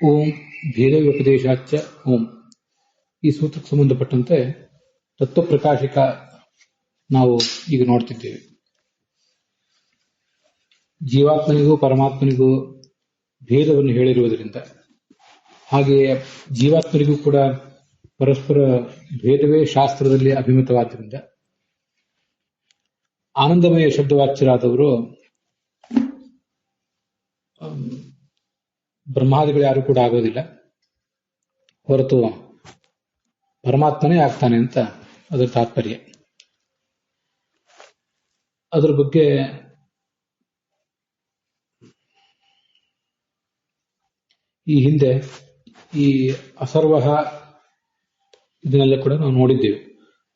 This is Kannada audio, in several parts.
ಓಂ ಭೇದ ವ್ಯಪದೇಶಾಚ ಓಂ. ಈ ಸೂತ್ರಕ್ಕೆ ಸಂಬಂಧಪಟ್ಟಂತೆ ತತ್ವಪ್ರಕಾಶಿಕ ನಾವು ಈಗ ನೋಡ್ತಿದ್ದೇವೆ. ಜೀವಾತ್ಮನಿಗೂ ಪರಮಾತ್ಮನಿಗೂ ಭೇದವನ್ನು ಹೇಳಿರುವುದರಿಂದ, ಹಾಗೆಯೇ ಜೀವಾತ್ಮನಿಗೂ ಕೂಡ ಪರಸ್ಪರ ಭೇದವೇ ಶಾಸ್ತ್ರದಲ್ಲಿ ಅಭಿಮತವಾದ್ದರಿಂದ ಆನಂದಮಯ ಶಬ್ದವಾಚ್ಯರಾದವರು ಬ್ರಹ್ಮಾದಿಗಳು ಯಾರು ಕೂಡ ಆಗೋದಿಲ್ಲ, ಹೊರತು ಪರಮಾತ್ಮನೇ ಆಗ್ತಾನೆ ಅಂತ ಅದರ ತಾತ್ಪರ್ಯ. ಅದರ ಬಗ್ಗೆ ಈ ಹಿಂದೆ ಈ ಅಸರ್ವಹ ಇದನ್ನೆಲ್ಲ ಕೂಡ ನಾವು ನೋಡಿದ್ದೇವೆ.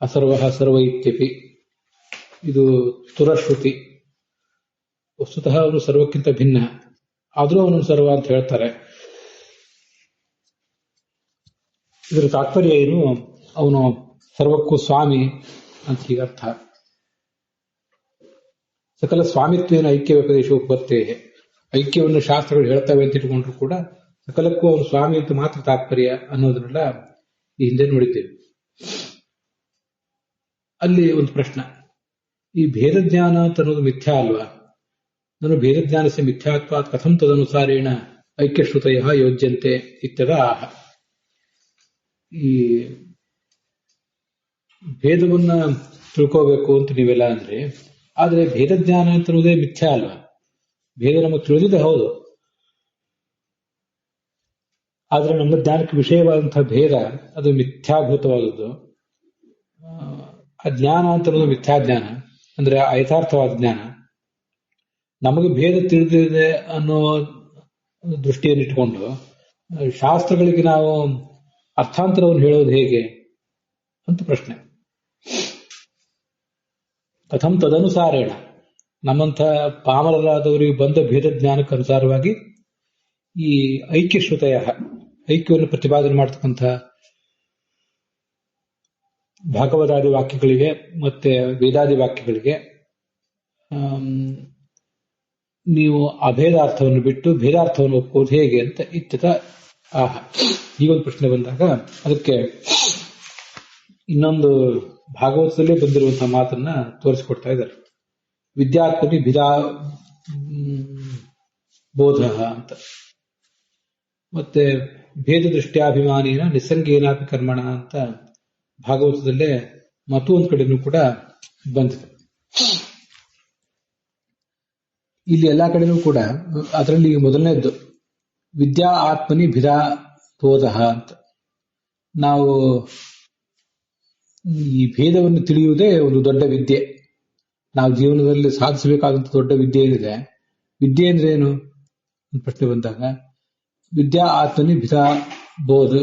ಅಸರ್ವಹ ಸರ್ವ ಇತ್ಯಪಿ, ಇದು ಸ್ತುರಶ್ರುತಿ. ವಸ್ತುತಃ ಅವನು ಸರ್ವಕ್ಕಿಂತ ಭಿನ್ನ, ಆದರೂ ಅವನು ಸರ್ವ ಅಂತ ಹೇಳ್ತಾರೆ. ಇದರ ತಾತ್ಪರ್ಯ ಏನು? ಅವನು ಸರ್ವಕ್ಕೂ ಸ್ವಾಮಿ ಅಂತ ಹೀಗರ್ಥ. ಸಕಲ ಸ್ವಾಮಿತ್ವೇನ ಐಕ್ಯ ವ್ಯಪದೇಶ ಉಪತ್ತೇ, ಐಕ್ಯವನ್ನು ಶಾಸ್ತ್ರಗಳು ಹೇಳ್ತವೆ ಅಂತ ಇಟ್ಕೊಂಡ್ರು ಕೂಡ ಸಕಲಕ್ಕೂ ಅವನು ಸ್ವಾಮಿ ಅಂತ ಮಾತ್ರ ತಾತ್ಪರ್ಯ ಅನ್ನೋದನ್ನೆಲ್ಲ ಈ ಹಿಂದೆ ನೋಡಿದ್ದೇವೆ. ಅಲ್ಲಿ ಒಂದು ಪ್ರಶ್ನೆ, ಈ ಭೇದ ಜ್ಞಾನ ಅಂತ ಅನ್ನೋದು ಮಿಥ್ಯಾ ಅಲ್ವಾ? ನಾನು ಭೇದ ಜ್ಞಾನಸ್ಯ ಮಿಥ್ಯಾತ್ವಾತ್ ಕಥಂ ತದನುಸಾರೇಣ ಐಕ್ಯಶ್ರುತಯ ಯೋಜ್ಯಂತೆ ಇತ್ಯದ ಆಹ. ಈ ಭೇದವನ್ನ ತಿಳ್ಕೋಬೇಕು ಅಂತ ನೀವೆಲ್ಲ ಅಂದ್ರೆ, ಆದ್ರೆ ಭೇದ ಜ್ಞಾನ ಅಂತ ಅನ್ನೋದೇ ಮಿಥ್ಯಾ ಅಲ್ವಾ? ಭೇದ ನಮಗೆ ತಿಳಿದಿದೆ, ಹೌದು. ಆದ್ರೆ ನಮ್ಮ ಜ್ಞಾನಕ್ಕೆ ವಿಷಯವಾದಂತಹ ಭೇದ ಅದು ಮಿಥ್ಯಾಭೂತವಾದದ್ದು. ಆ ಜ್ಞಾನ ಅಂತ ಅನ್ನೋದು ಮಿಥ್ಯಾ ಜ್ಞಾನ, ಅಂದ್ರೆ ಯಥಾರ್ಥವಾದ ಜ್ಞಾನ. ನಮಗೆ ಭೇದ ತಿಳಿದಿದೆ ಅನ್ನೋ ದೃಷ್ಟಿಯನ್ನಿಟ್ಟುಕೊಂಡು ಶಾಸ್ತ್ರಗಳಿಗೆ ನಾವು ಅರ್ಥಾಂತರವನ್ನು ಹೇಳೋದು ಹೇಗೆ ಅಂತ ಪ್ರಶ್ನೆ. ಕಥಂ ತದನುಸಾರೇಣ, ನಮ್ಮಂಥ ಪಾಮರರಾದವರಿಗೆ ಬಂದ ಭೇದ ಜ್ಞಾನಕ್ಕೆ ಅನುಸಾರವಾಗಿ ಈ ಐಕ್ಯಶ್ರುತಯ, ಐಕ್ಯವನ್ನು ಪ್ರತಿಪಾದನೆ ಮಾಡತಕ್ಕಂಥ ಭಾಗವತಾದಿ ವಾಕ್ಯಗಳಿಗೆ ಮತ್ತೆ ವೇದಾದಿ ವಾಕ್ಯಗಳಿಗೆ ನೀವು ಅಭೇದಾರ್ಥವನ್ನು ಬಿಟ್ಟು ಭೇದಾರ್ಥವನ್ನು ಒಪ್ಪುವುದು ಹೇಗೆ ಅಂತ ಇತ್ಯತ ಆಹ. ಈ ಒಂದು ಪ್ರಶ್ನೆ ಬಂದಾಗ ಅದಕ್ಕೆ ಇನ್ನೊಂದು ಭಾಗವತದಲ್ಲೇ ಬಂದಿರುವಂತಹ ಮಾತನ್ನ ತೋರಿಸಿಕೊಡ್ತಾ ಇದ್ದಾರೆ. ವಿದ್ಯಾತ್ಮನಿ ಭಿದಾ ಬೋಧ ಅಂತ, ಮತ್ತೆ ಭೇದ ದೃಷ್ಟ್ಯಾಭಿಮಾನಿನ ನಿಸಂಗೇನಾಪಿ ಕರ್ಮಣ ಅಂತ ಭಾಗವತದಲ್ಲೇ ಮತ್ತು ಒಂದ್ ಕಡೆನೂ ಕೂಡ ಬಂದಿದೆ. ಇಲ್ಲಿ ಎಲ್ಲಾ ಕಡೆನೂ ಕೂಡ ಅದರಲ್ಲಿ ಮೊದಲನೇದ್ದು ವಿದ್ಯಾ ಆತ್ಮನಿ ಭಿದಾ ಬೋಧ ಅಂತ. ನಾವು ಈ ಭೇದವನ್ನು ತಿಳಿಯುವುದೇ ಒಂದು ದೊಡ್ಡ ವಿದ್ಯೆ. ನಾವು ಜೀವನದಲ್ಲಿ ಸಾಧಿಸಬೇಕಾದಂತ ದೊಡ್ಡ ವಿದ್ಯೆ ಏನಿದೆ, ವಿದ್ಯೆ ಅಂದ್ರೆ ಏನು ಅಂತ ಪ್ರಶ್ನೆ ಬಂದಾಗ, ವಿದ್ಯಾ ಆತ್ಮನಿ ಭಿದಾ ಬೋಧ,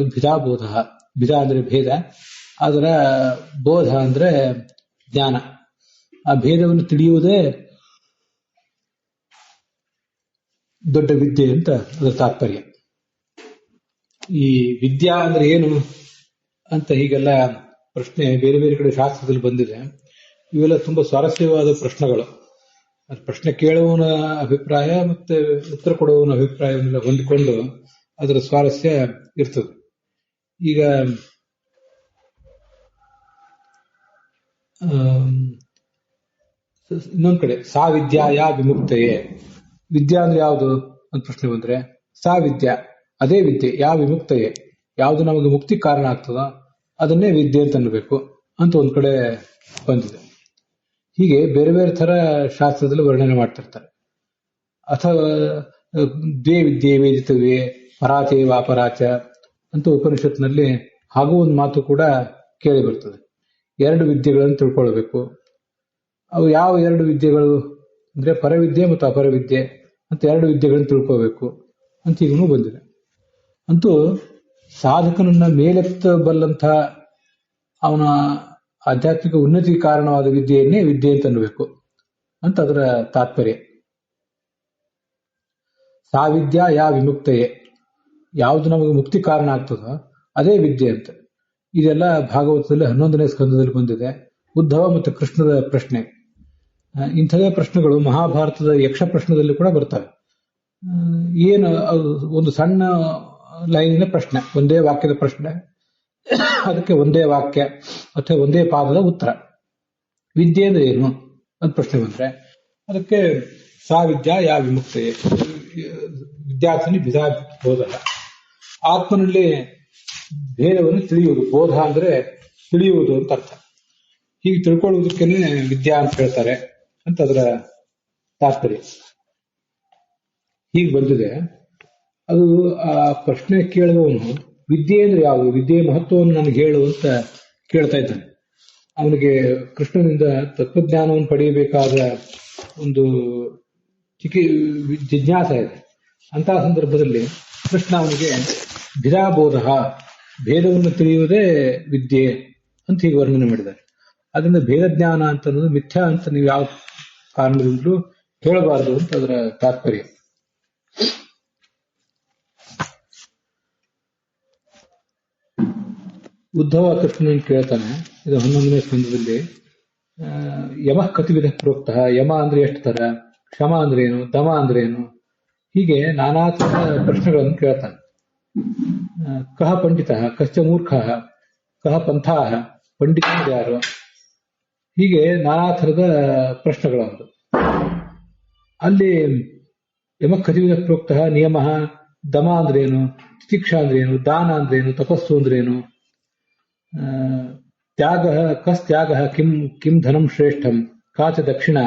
ಭಿದಾ ಅಂದ್ರೆ ಭೇದ, ಅದರ ಬೋಧ ಅಂದ್ರೆ ಜ್ಞಾನ. ಆ ಭೇದವನ್ನು ತಿಳಿಯುವುದೇ ದೊಡ್ಡ ವಿದ್ಯೆ ಅಂತ ಅದರ ತಾತ್ಪರ್ಯ. ಈ ವಿದ್ಯಾ ಅಂದ್ರೆ ಏನು ಅಂತ ಹೀಗೆಲ್ಲ ಪ್ರಶ್ನೆ ಬೇರೆ ಬೇರೆ ಕಡೆ ಶಾಸ್ತ್ರದಲ್ಲಿ ಬಂದಿದೆ. ಇವೆಲ್ಲ ತುಂಬಾ ಸ್ವಾರಸ್ಯವಾದ ಪ್ರಶ್ನೆಗಳು. ಪ್ರಶ್ನೆ ಕೇಳುವವನ ಅಭಿಪ್ರಾಯ ಮತ್ತೆ ಉತ್ತರ ಕೊಡುವವನ ಅಭಿಪ್ರಾಯವನ್ನೆಲ್ಲ ಹೊಂದಿಕೊಂಡು ಅದರ ಸ್ವಾರಸ್ಯ ಇರ್ತದೆ. ಈಗ ಇನ್ನೊಂದ್ ಕಡೆ ಸಾ ವಿದ್ಯಾ ಯಾ ವಿಮುಕ್ತೆಯೇ, ವಿದ್ಯಾ ಅಂದ್ರೆ ಯಾವುದು ಅಂತ ಪ್ರಶ್ನೆ ಬಂದ್ರೆ, ಸಾ ವಿದ್ಯಾ ಅದೇ ವಿದ್ಯೆ, ಯಾ ವಿಮುಕ್ತೆಯೇ ಯಾವುದು ನಮಗೆ ಮುಕ್ತಿ ಕಾರಣ ಆಗ್ತದ ಅದನ್ನೇ ವಿದ್ಯೆ ಅಂತ ಅನ್ಬೇಕು ಅಂತ ಒಂದ್ ಕಡೆ ಬಂದಿದೆ. ಹೀಗೆ ಬೇರೆ ಬೇರೆ ತರ ಶಾಸ್ತ್ರದಲ್ಲಿ ವರ್ಣನೆ ಮಾಡ್ತಿರ್ತಾರೆ. ಅಥವಾ ದ್ವೇ ವಿದ್ಯೆ ವೇದಿತವೇ ಪರಾಚೇ ವಾಪರಾಚ ಅಂತ ಉಪನಿಷತ್ನಲ್ಲಿ ಹಾಗೂ ಒಂದು ಮಾತು ಕೂಡ ಕೇಳಿ ಬರ್ತದೆ. ಎರಡು ವಿದ್ಯೆಗಳನ್ನು ತಿಳ್ಕೊಳ್ಬೇಕು. ಅವು ಯಾವ ಎರಡು ವಿದ್ಯೆಗಳು ಅಂದ್ರೆ ಪರವಿದ್ಯೆ ಮತ್ತು ಅಪರವಿದ್ಯೆ ಅಂತ ಎರಡು ವಿದ್ಯೆಗಳನ್ನು ತಿಳ್ಕೋಬೇಕು ಅಂತ ಈಗನೂ ಬಂದಿದೆ. ಅಂತೂ ಸಾಧಕನನ್ನ ಮೇಲೆತ್ತಬಲ್ಲಂಥ ಅವನ ಆಧ್ಯಾತ್ಮಿಕ ಉನ್ನತಿ ಕಾರಣವಾದ ವಿದ್ಯೆಯನ್ನೇ ವಿದ್ಯೆ ಅಂತ ಅನ್ನಬೇಕು ಅಂತ ಅದರ ತಾತ್ಪರ್ಯ. ಸಾ ವಿದ್ಯಾ ಯಾ ವಿಮುಕ್ತೆಯೇ, ಯಾವುದು ನಮಗೆ ಮುಕ್ತಿ ಕಾರಣ ಆಗ್ತದೋ ಅದೇ ವಿದ್ಯೆ ಅಂತ. ಇದೆಲ್ಲ ಭಾಗವತದಲ್ಲಿ 11ನೇ ಸ್ಕಂದದಲ್ಲಿ ಬಂದಿದೆ. ಉದ್ಧವ ಮತ್ತು ಕೃಷ್ಣದ ಪ್ರಶ್ನೆ. ಇಂಥದೇ ಪ್ರಶ್ನೆಗಳು ಮಹಾಭಾರತದ ಯಕ್ಷ ಪ್ರಶ್ನದಲ್ಲಿ ಕೂಡ ಬರ್ತವೆ. ಏನು ಒಂದು ಸಣ್ಣ ಲೈನಿನ ಪ್ರಶ್ನೆ, ಒಂದೇ ವಾಕ್ಯದ ಪ್ರಶ್ನೆ, ಅದಕ್ಕೆ ಒಂದೇ ವಾಕ್ಯ ಅಥವಾ ಒಂದೇ ಪಾದದ ಉತ್ತರ. ವಿದ್ಯೆ ಅಂದ್ರೆ ಏನು ಅಂತ ಪ್ರಶ್ನೆ ಬಂದ್ರೆ ಅದಕ್ಕೆ ಸಾ ವಿದ್ಯಾ ಯಾ ವಿಮುಕ್ತೆ, ವಿದ್ಯಾರ್ಥಿನಿ ವಿಧಾ ಬೋಧ, ಆತ್ಮನಲ್ಲಿ ಭೇದವನ್ನು ತಿಳಿಯುವುದು. ಬೋಧ ಅಂದ್ರೆ ತಿಳಿಯುವುದು ಅಂತ ಅರ್ಥ. ಹೀಗೆ ತಿಳ್ಕೊಳ್ಳುವುದಕ್ಕೇನೆ ವಿದ್ಯಾ ಅಂತ ಹೇಳ್ತಾರೆ ಅಂತ ಅದರ ತಾತ್ಪರ್ಯ. ಹೀಗೆ ಬಂದಿದೆ. ಅದು ಆ ಪ್ರಶ್ನೆ ಕೇಳುವವನು ವಿದ್ಯೆ ಅಂದ್ರೆ ಯಾವುದು, ವಿದ್ಯೆಯ ಮಹತ್ವವನ್ನು ನನಗೆ ಹೇಳು ಅಂತ ಕೇಳ್ತಾ ಇದ್ದಾನೆ. ಅವನಿಗೆ ಕೃಷ್ಣನಿಂದ ತತ್ವಜ್ಞಾನವನ್ನು ಪಡೆಯಬೇಕಾದ ಒಂದು ಜಿಜ್ಞಾಸ ಇದೆ. ಅಂತಹ ಸಂದರ್ಭದಲ್ಲಿ ಕೃಷ್ಣ ಅವನಿಗೆ ಭಿದಾಬೋಧ, ಭೇದವನ್ನು ತಿಳಿಯುವುದೇ ವಿದ್ಯೆ ಅಂತ ಹೀಗೆ ವರ್ಣನೆ ಮಾಡಿದ್ದಾರೆ. ಅದರಿಂದ ಭೇದ ಜ್ಞಾನ ಅಂತ ಅನ್ನೋದು ಮಿಥ್ಯಾ ಅಂತ ನೀವು ಯಾವ ಕಾರಣದಿಂದಲೂ ಹೇಳಬಾರದು ಅಂತ ಅದರ ತಾತ್ಪರ್ಯ. ಉದ್ಧವ ಕೃಷ್ಣನ್ ಕೇಳ್ತಾನೆ, ಇದು 11ನೇ ಸ್ಕಂದದಲ್ಲಿ. ಯಮಃ ಕತಿವಿಧ ಪ್ರೋಕ್ತ, ಯಮ ಅಂದ್ರೆ ಎಷ್ಟು ತರ, ಕ್ಷಮ ಅಂದ್ರೆ ಏನು, ದಮ ಅಂದ್ರೆ ಏನು, ಹೀಗೆ ನಾನಾ ತರದ ಪ್ರಶ್ನೆಗಳನ್ನು ಕೇಳ್ತಾನೆ. ಕಹ ಪಂಡಿತ, ಕಶ್ಚ ಮೂರ್ಖ, ಕಹ ಪಂಥ, ಪಂಡಿತ ಯಾರು, ಹೀಗೆ ನಾನಾ ಥರದ ಪ್ರಶ್ನೆಗಳಂದು. ಅಲ್ಲಿ ಯಮಃ ಕತಿವಿಧ ಪ್ರೋಕ್ತ ನಿಯಮ, ದಮ ಅಂದ್ರೇನು, ತಿತಿಕ್ಷಾ ಅಂದ್ರೇನು, ದಾನ ಅಂದ್ರೇನು, ತಪಸ್ಸು ಅಂದ್ರೇನು, ತ್ಯಾಗ ಕಸ್ ತ್ಯಾಗ, ಕಿಂ ಕಿಂ ಧನಂ ಶ್ರೇಷ್ಠಂ, ಕಾಚ ದಕ್ಷಿಣ,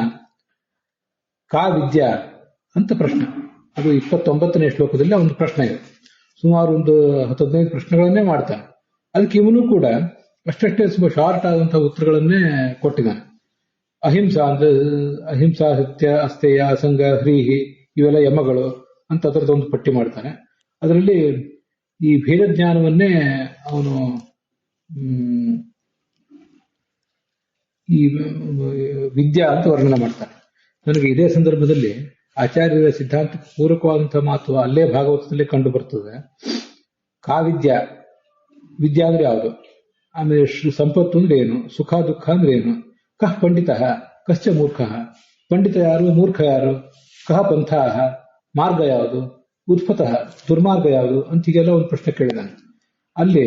ಕಾ ವಿದ್ಯಾ ಅಂತ ಪ್ರಶ್ನೆ. ಅದು 29ನೇ ಶ್ಲೋಕದಲ್ಲಿ ಒಂದು ಪ್ರಶ್ನೆ ಇದೆ. ಸುಮಾರು ಒಂದು 10-15 ಪ್ರಶ್ನೆಗಳನ್ನೇ ಮಾಡ್ತಾನೆ. ಅದಕ್ಕೆ ಇವನು ಕೂಡ ಅಷ್ಟೇ ತುಂಬ ಶಾರ್ಟ್ ಆದಂತಹ ಉತ್ತರಗಳನ್ನೇ ಕೊಟ್ಟಿದ್ದಾನೆ. ಅಹಿಂಸಾ ಅಂದ್ರೆ ಅಹಿಂಸಾ, ಸತ್ಯ, ಅಸ್ತೇಯ, ಅಸಂಗ, ಹ್ರೀಹಿ ಇವೆಲ್ಲ ಯಮಗಳು ಅಂತ ಅದರದೊಂದು ಪಟ್ಟಿ ಮಾಡ್ತಾನೆ. ಅದರಲ್ಲಿ ಈ ಭೇದ ಜ್ಞಾನವನ್ನೇ ಅವನು ಈ ವಿದ್ಯಾ ಅಂತ ವರ್ಣನೆ ಮಾಡ್ತಾನೆ. ನನಗೆ ಇದೇ ಸಂದರ್ಭದಲ್ಲಿ ಆಚಾರ್ಯರ ಸಿದ್ಧಾಂತ ಪೂರಕವಾದಂತಹ ಮಾತು ಅಲ್ಲೇ ಭಾಗವತದಲ್ಲಿ ಕಂಡು ಬರ್ತದೆ. ಕಾವಿದ್ಯಾ, ವಿದ್ಯಾ ಅಂದ್ರೆ ಯಾವುದು, ಆಮೇಲೆ ಸಂಪತ್ತು ಅಂದ್ರೆ ಏನು, ಸುಖ ದುಃಖ ಅಂದ್ರೆ ಏನು, ಕಃ ಪಂಡಿತ ಕಶ್ಚ ಮೂರ್ಖ, ಪಂಡಿತ ಯಾರು, ಮೂರ್ಖ ಯಾರು, ಕಹ ಪಂಥ, ಮಾರ್ಗ ಯಾವುದು, ಉತ್ಪತಃ ದುರ್ಮಾರ್ಗ ಯಾವುದು ಅಂತ ಹೀಗೆಲ್ಲ ಒಂದು ಪ್ರಶ್ನೆ ಕೇಳಿದಾನೆ. ಅಲ್ಲಿ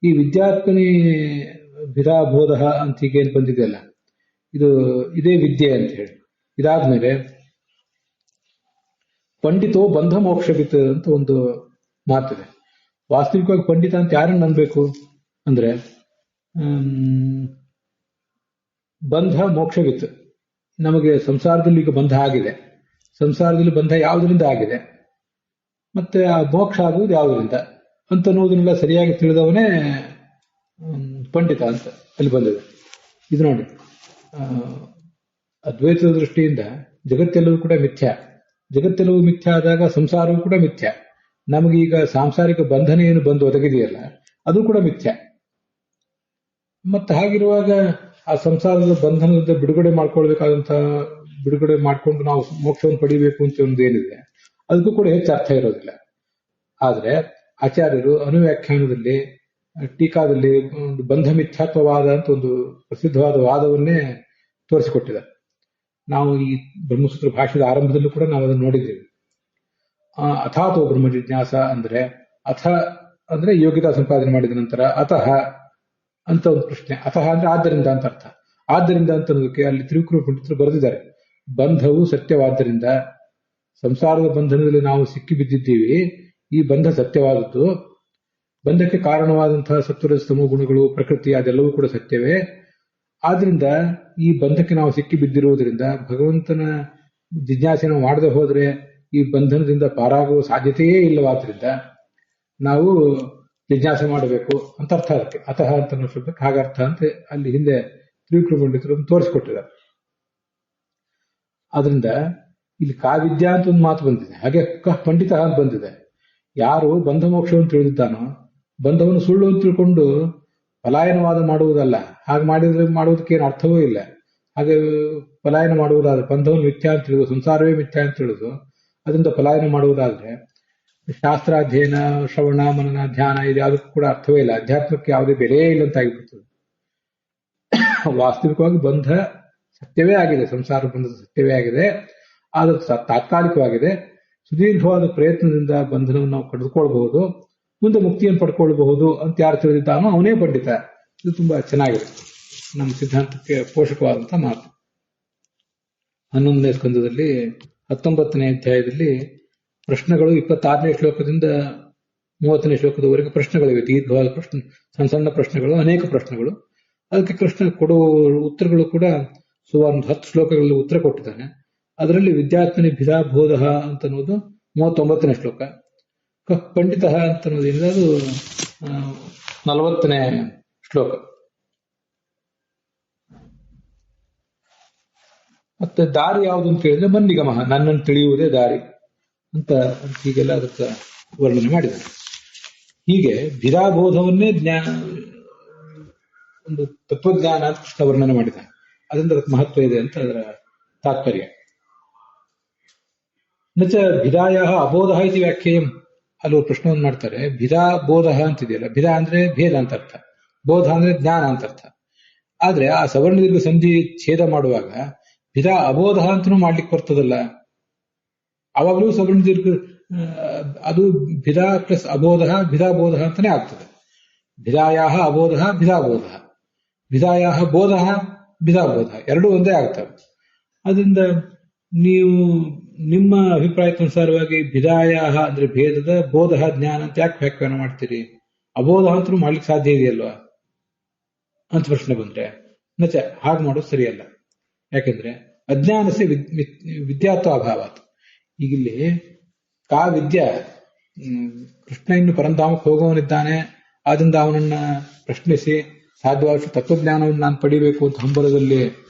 ಈ ವಿದ್ಯಾರ್ಥಿನಿ ಭಿದಾಬೋಧ ಅಂತ ಹೀಗೇನು ಬಂದಿದೆಯಲ್ಲ, ಇದೇ ವಿದ್ಯೆ ಅಂತ ಹೇಳಿ. ಇದಾದ್ಮೇಲೆ ಪಂಡಿತೋ ಬಂಧ ಮೋಕ್ಷವಿತ್ ಅಂತ ಒಂದು ಮಾತಿದೆ. ವಾಸ್ತವಿಕವಾಗಿ ಪಂಡಿತ ಅಂತ ಯಾರನ್ನು ಅನ್ಬೇಕು ಅಂದ್ರೆ ಬಂಧ ಮೋಕ್ಷವಿತ್. ನಮಗೆ ಸಂಸಾರದಲ್ಲಿ ಈಗ ಬಂಧ ಆಗಿದೆ, ಸಂಸಾರದಲ್ಲಿ ಬಂಧ ಯಾವುದರಿಂದ ಆಗಿದೆ, ಮತ್ತೆ ಆ ಮೋಕ್ಷ ಆಗುವುದು ಯಾವುದರಿಂದ ಅಂತ ಅನ್ನೋದನ್ನೆಲ್ಲ ಸರಿಯಾಗಿ ತಿಳಿದವನೇ ಪಂಡಿತ ಅಂತ ಅಲ್ಲಿ ಬಂದಿದೆ. ಇದು ನೋಡಿ, ಅದ್ವೈತದ ದೃಷ್ಟಿಯಿಂದ ಜಗತ್ತೆಲ್ಲವೂ ಕೂಡ ಮಿಥ್ಯ. ಜಗತ್ತೆಲ್ಲವೂ ಮಿಥ್ಯ ಆದಾಗ ಸಂಸಾರವೂ ಕೂಡ ಮಿಥ್ಯ. ನಮಗೀಗ ಸಾಂಸಾರಿಕ ಬಂಧನ ಏನು ಬಂದು ಒದಗಿದೆಯಲ್ಲ ಅದು ಕೂಡ ಮಿಥ್ಯ. ಮತ್ತೆ ಹಾಗಿರುವಾಗ ಆ ಸಂಸಾರದ ಬಂಧನದಿಂದ ಬಿಡುಗಡೆ ಬಿಡುಗಡೆ ಮಾಡ್ಕೊಂಡು ನಾವು ಮೋಕ್ಷವನ್ನು ಪಡಿಬೇಕು ಅಂತ ಒಂದು ಏನಿದೆ ಅದಕ್ಕೂ ಕೂಡ ಹೆಚ್ಚು ಅರ್ಥ ಇರೋದಿಲ್ಲ. ಆದ್ರೆ ಆಚಾರ್ಯರು ಅನುವ್ಯಾಖ್ಯಾನದಲ್ಲಿ, ಟೀಕಾದಲ್ಲಿ ಒಂದು ಬಂಧ ಮಿಥ್ಯಾತ್ವವಾದ ಅಂತ ಒಂದು ಪ್ರಸಿದ್ಧವಾದ ವಾದವನ್ನೇ ತೋರಿಸಿಕೊಟ್ಟಿದ್ದಾರೆ. ನಾವು ಈ ಬ್ರಹ್ಮಸೂತ್ರ ಭಾಷೆದ ಆರಂಭದಲ್ಲೂ ಕೂಡ ನಾವು ಅದನ್ನು ನೋಡಿದ್ದೇವೆ. ಅಥಾತೋ ಬ್ರಹ್ಮ ಜಿಜ್ಞಾಸ ಅಂದ್ರೆ, ಅಥ ಅಂದ್ರೆ ಯೋಗ್ಯತಾ ಸಂಪಾದನೆ ಮಾಡಿದ ನಂತರ, ಅತಃ ಅಂತ ಒಂದು ಪ್ರಶ್ನೆ. ಅತಃ ಅಂದ್ರೆ ಆದ್ದರಿಂದ ಅಂತ ಅರ್ಥ. ಆದ್ದರಿಂದ ಅಂತ ಅನ್ನೋದಕ್ಕೆ ಅಲ್ಲಿ ತ್ರಿವಿಕ್ರಮ ಪಂಡಿತರು ಬರೆದಿದ್ದಾರೆ. ಬಂಧವು ಸತ್ಯವಾದ್ದರಿಂದ, ಸಂಸಾರದ ಬಂಧನದಲ್ಲಿ ನಾವು ಸಿಕ್ಕಿ ಬಿದ್ದಿದ್ದೀವಿ, ಈ ಬಂಧ ಸತ್ಯವಾದದ್ದು. ಬಂಧಕ್ಕೆ ಕಾರಣವಾದಂತಹ ಸತ್ವರಜಸ್ತಮ ಗುಣಗಳು, ಪ್ರಕೃತಿ ಅದೆಲ್ಲವೂ ಕೂಡ ಸತ್ಯವೇ. ಆದ್ರಿಂದ ಈ ಬಂಧಕ್ಕೆ ನಾವು ಸಿಕ್ಕಿ ಬಿದ್ದಿರುವುದರಿಂದ ಭಗವಂತನ ಜಿಜ್ಞಾಸೆಯನ್ನು ಮಾಡದೆ ಹೋದ್ರೆ ಈ ಬಂಧನದಿಂದ ಪಾರಾಗುವ ಸಾಧ್ಯತೆಯೇ ಇಲ್ಲವಾದ್ರಿಂದ ನಾವು ಜಿಜ್ಞಾಸೆ ಮಾಡಬೇಕು ಅಂತ ಅರ್ಥ. ಅದಕ್ಕೆ ಅತಃ ಅಂತ ಅನ್ನೋ ಶಬ್ದಕ್ಕೆ ಹಾಗರ್ಥ ಅಂತ ಅಲ್ಲಿ ಹಿಂದೆ ತ್ರಿವಿಕ್ರಮ ಪಂಡಿತರು ತೋರಿಸಿಕೊಟ್ಟಿದ್ದಾರೆ. ಆದ್ರಿಂದ ಇಲ್ಲಿ ಕಾವಿದ್ಯಾ ಅಂತ ಒಂದು ಮಾತು ಬಂದಿದೆ, ಹಾಗೆ ಕಃ ಪಂಡಿತ ಅಂತ ಬಂದಿದೆ. ಯಾರು ಬಂಧ ಮೋಕ್ಷವನ್ನು ತಿಳಿದಿದ್ದಾನೋ, ಬಂಧವನ್ನು ಸುಳ್ಳು ಅಂತ ತಿಳ್ಕೊಂಡು ಪಲಾಯನವಾದ ಮಾಡುವುದಲ್ಲ. ಹಾಗೆ ಮಾಡುವುದಕ್ಕೆ ಏನು ಅರ್ಥವೂ ಇಲ್ಲ. ಹಾಗೆ ಪಲಾಯನ ಮಾಡುವುದಾದ್ರೆ, ಬಂಧವನ್ನು ಮಿಥ್ಯಾ ಅಂತ ತಿಳಿದು, ಸಂಸಾರವೇ ಮಿಥ್ಯಾ ಅಂತ ತಿಳಿದು ಅದರಿಂದ ಪಲಾಯನ ಮಾಡುವುದಾದ್ರೆ ಶಾಸ್ತ್ರಾಧ್ಯಯನ, ಶ್ರವಣ, ಮನನ, ಧ್ಯಾನ ಇದು ಯಾವುದಕ್ಕೂ ಕೂಡ ಅರ್ಥವೇ ಇಲ್ಲ. ಅಧ್ಯಾತ್ಮಕ್ಕೆ ಯಾವುದೇ ಬೆಲೆಯೇ ಇಲ್ಲ ಅಂತ ಆಗಿಬಿಡ್ತದೆ. ವಾಸ್ತವಿಕವಾಗಿ ಬಂಧ ಸತ್ಯವೇ ಆಗಿದೆ, ಸಂಸಾರ ಬಂಧದ ಸತ್ಯವೇ ಆಗಿದೆ. ಆದ್ರೆ ತಾತ್ಕಾಲಿಕವಾಗಿದೆ. ಸುದೀರ್ಘವಾದ ಪ್ರಯತ್ನದಿಂದ ಬಂಧನವನ್ನು ನಾವು ಕಳೆದುಕೊಳ್ಬಹುದು. ಮುಂದೆ ಮುಕ್ತಿಯನ್ನು ಪಡ್ಕೊಳ್ಬಹುದು ಅಂತ ಯಾರು ತಿಳಿದಿದ್ದಾನೋ ಅವನೇ ಪಂಡಿತ. ಇದು ತುಂಬಾ ಚೆನ್ನಾಗಿದೆ, ನಮ್ಮ ಸಿದ್ಧಾಂತಕ್ಕೆ ಪೋಷಕವಾದಂತಹ ಮಾತು. 11ನೇ ಸ್ಕಂದದಲ್ಲಿ 19ನೇ ಅಧ್ಯಾಯದಲ್ಲಿ ಪ್ರಶ್ನೆಗಳು 26ನೇ ಶ್ಲೋಕದಿಂದ 30ನೇ ಶ್ಲೋಕದವರೆಗೆ ಪ್ರಶ್ನೆಗಳಿವೆ. ದೀರ್ಘವಾದ ಪ್ರಶ್ನೆ, ಸಣ್ಣ ಸಣ್ಣ ಪ್ರಶ್ನೆಗಳು, ಅನೇಕ ಪ್ರಶ್ನೆಗಳು. ಅದಕ್ಕೆ ಕೃಷ್ಣ ಕೊಡುವ ಉತ್ತರಗಳು ಕೂಡ ಸುಮಾರು 10 ಶ್ಲೋಕಗಳಲ್ಲಿ ಉತ್ತರ ಕೊಟ್ಟಿದ್ದಾನೆ. ಅದರಲ್ಲಿ ವಿದ್ಯಾತ್ಮನಿ ಭಿದಾ ಬೋಧ ಅಂತ ಅನ್ನೋದು 39ನೇ ಶ್ಲೋಕ, ಪಂಡಿತ ಅಂತ ಅನ್ನೋದೇನಿದೆ ಅದು 40ನೇ ಶ್ಲೋಕ. ಮತ್ತೆ ದಾರಿ ಯಾವುದು ಅಂತ ಹೇಳಿದ್ರೆ ಮನ್ನಿಗಮಃ, ನನ್ನನ್ನು ತಿಳಿಯುವುದೇ ದಾರಿ ಅಂತ ಹೀಗೆಲ್ಲ ಅದಕ್ಕೆ ವರ್ಣನೆ ಮಾಡಿದ್ದಾರೆ. ಹೀಗೆ ಭಿದಾಬೋಧವನ್ನೇ ಒಂದು ತತ್ವಜ್ಞಾನ ಅಂತ ಕೃಷ್ಣ ವರ್ಣನೆ ಮಾಡಿದ್ದಾನೆ. ಅದರಿಂದ ಅದಕ್ಕೆ ಮಹತ್ವ ಇದೆ ಅಂತ ಅದರ ತಾತ್ಪರ್ಯ. ನಚ ಭಿದಾಯ ಅಬೋಧ ಇತಿ ವ್ಯಾಖ್ಯೆಯಂ, ಅಲ್ಲೂ ಪ್ರಶ್ನೆಯನ್ನು ಮಾಡ್ತಾರೆ. ಭಿದಾ ಬೋಧ ಅಂತಿದೆಯಲ್ಲ, ಭಿದಾ ಅಂದ್ರೆ ಭೇದ ಅಂತ ಅರ್ಥ, ಬೋಧ ಅಂದ್ರೆ ಜ್ಞಾನ ಅಂತ ಅರ್ಥ. ಆದ್ರೆ ಆ ಸವರ್ಣ ದೀರ್ಘ ಸಂಧಿ ಛೇದ ಮಾಡುವಾಗ ಭಿದಾ ಅಬೋಧ ಅಂತನೂ ಮಾಡ್ಲಿಕ್ಕೆ ಬರ್ತದಲ್ಲ, ಅವಾಗಲೂ ಸವರ್ಣ ದೀರ್ಘ ಅದು ಭಿದಾ ಪ್ಲಸ್ ಅಬೋಧ ಭಿದಾಬೋಧ ಅಂತಾನೆ ಆಗ್ತದೆ. ಭಿದಾಯ ಅಬೋಧ ಭಿದಾಬೋಧ, ಭಿದಾಯ ಬೋಧ ಭಿದಾಬೋಧ ಎರಡೂ ಒಂದೇ ಆಗ್ತವೆ. ಅದರಿಂದ ನೀವು ನಿಮ್ಮ ಅಭಿಪ್ರಾಯಕ್ಕನುಸಾರವಾಗಿ ಭಿದಾಯ ಅಂದ್ರೆ ಭೇದದ, ಬೋಧ ಜ್ಞಾನ ಅಂತ ಯಾಕೆ ವ್ಯಾಖ್ಯಾನ ಮಾಡ್ತೀರಿ? ಅಬೋಧ ಅಂತೂ ಮಾಡ್ಲಿಕ್ಕೆ ಸಾಧ್ಯ ಇದೆಯಲ್ವಾ ಅಂತ ಪ್ರಶ್ನೆ ಬಂದ್ರೆ ನಚ ಹಾಗೆ ಮಾಡೋದು ಸರಿಯಲ್ಲ. ಯಾಕೆಂದ್ರೆ ಅಜ್ಞಾನಸೆ ವಿದ್ಯಾತ್ವ ಅಭಾವ. ಈಗಿಲ್ಲಿ ಕಾ ವಿದ್ಯಾ, ಕೃಷ್ಣ ಇನ್ನು ಪರಂಧಾಮಕ್ಕೆ ಹೋಗುವವನಿದ್ದಾನೆ, ಆದ್ರಿಂದ ಅವನನ್ನ ಪ್ರಶ್ನಿಸಿ ಸಾಧ್ಯವಾದಷ್ಟು ತತ್ವಜ್ಞಾನವನ್ನು ನಾನು ಪಡಿಬೇಕು ಅಂತ ಹಂಬಲದಲ್ಲಿ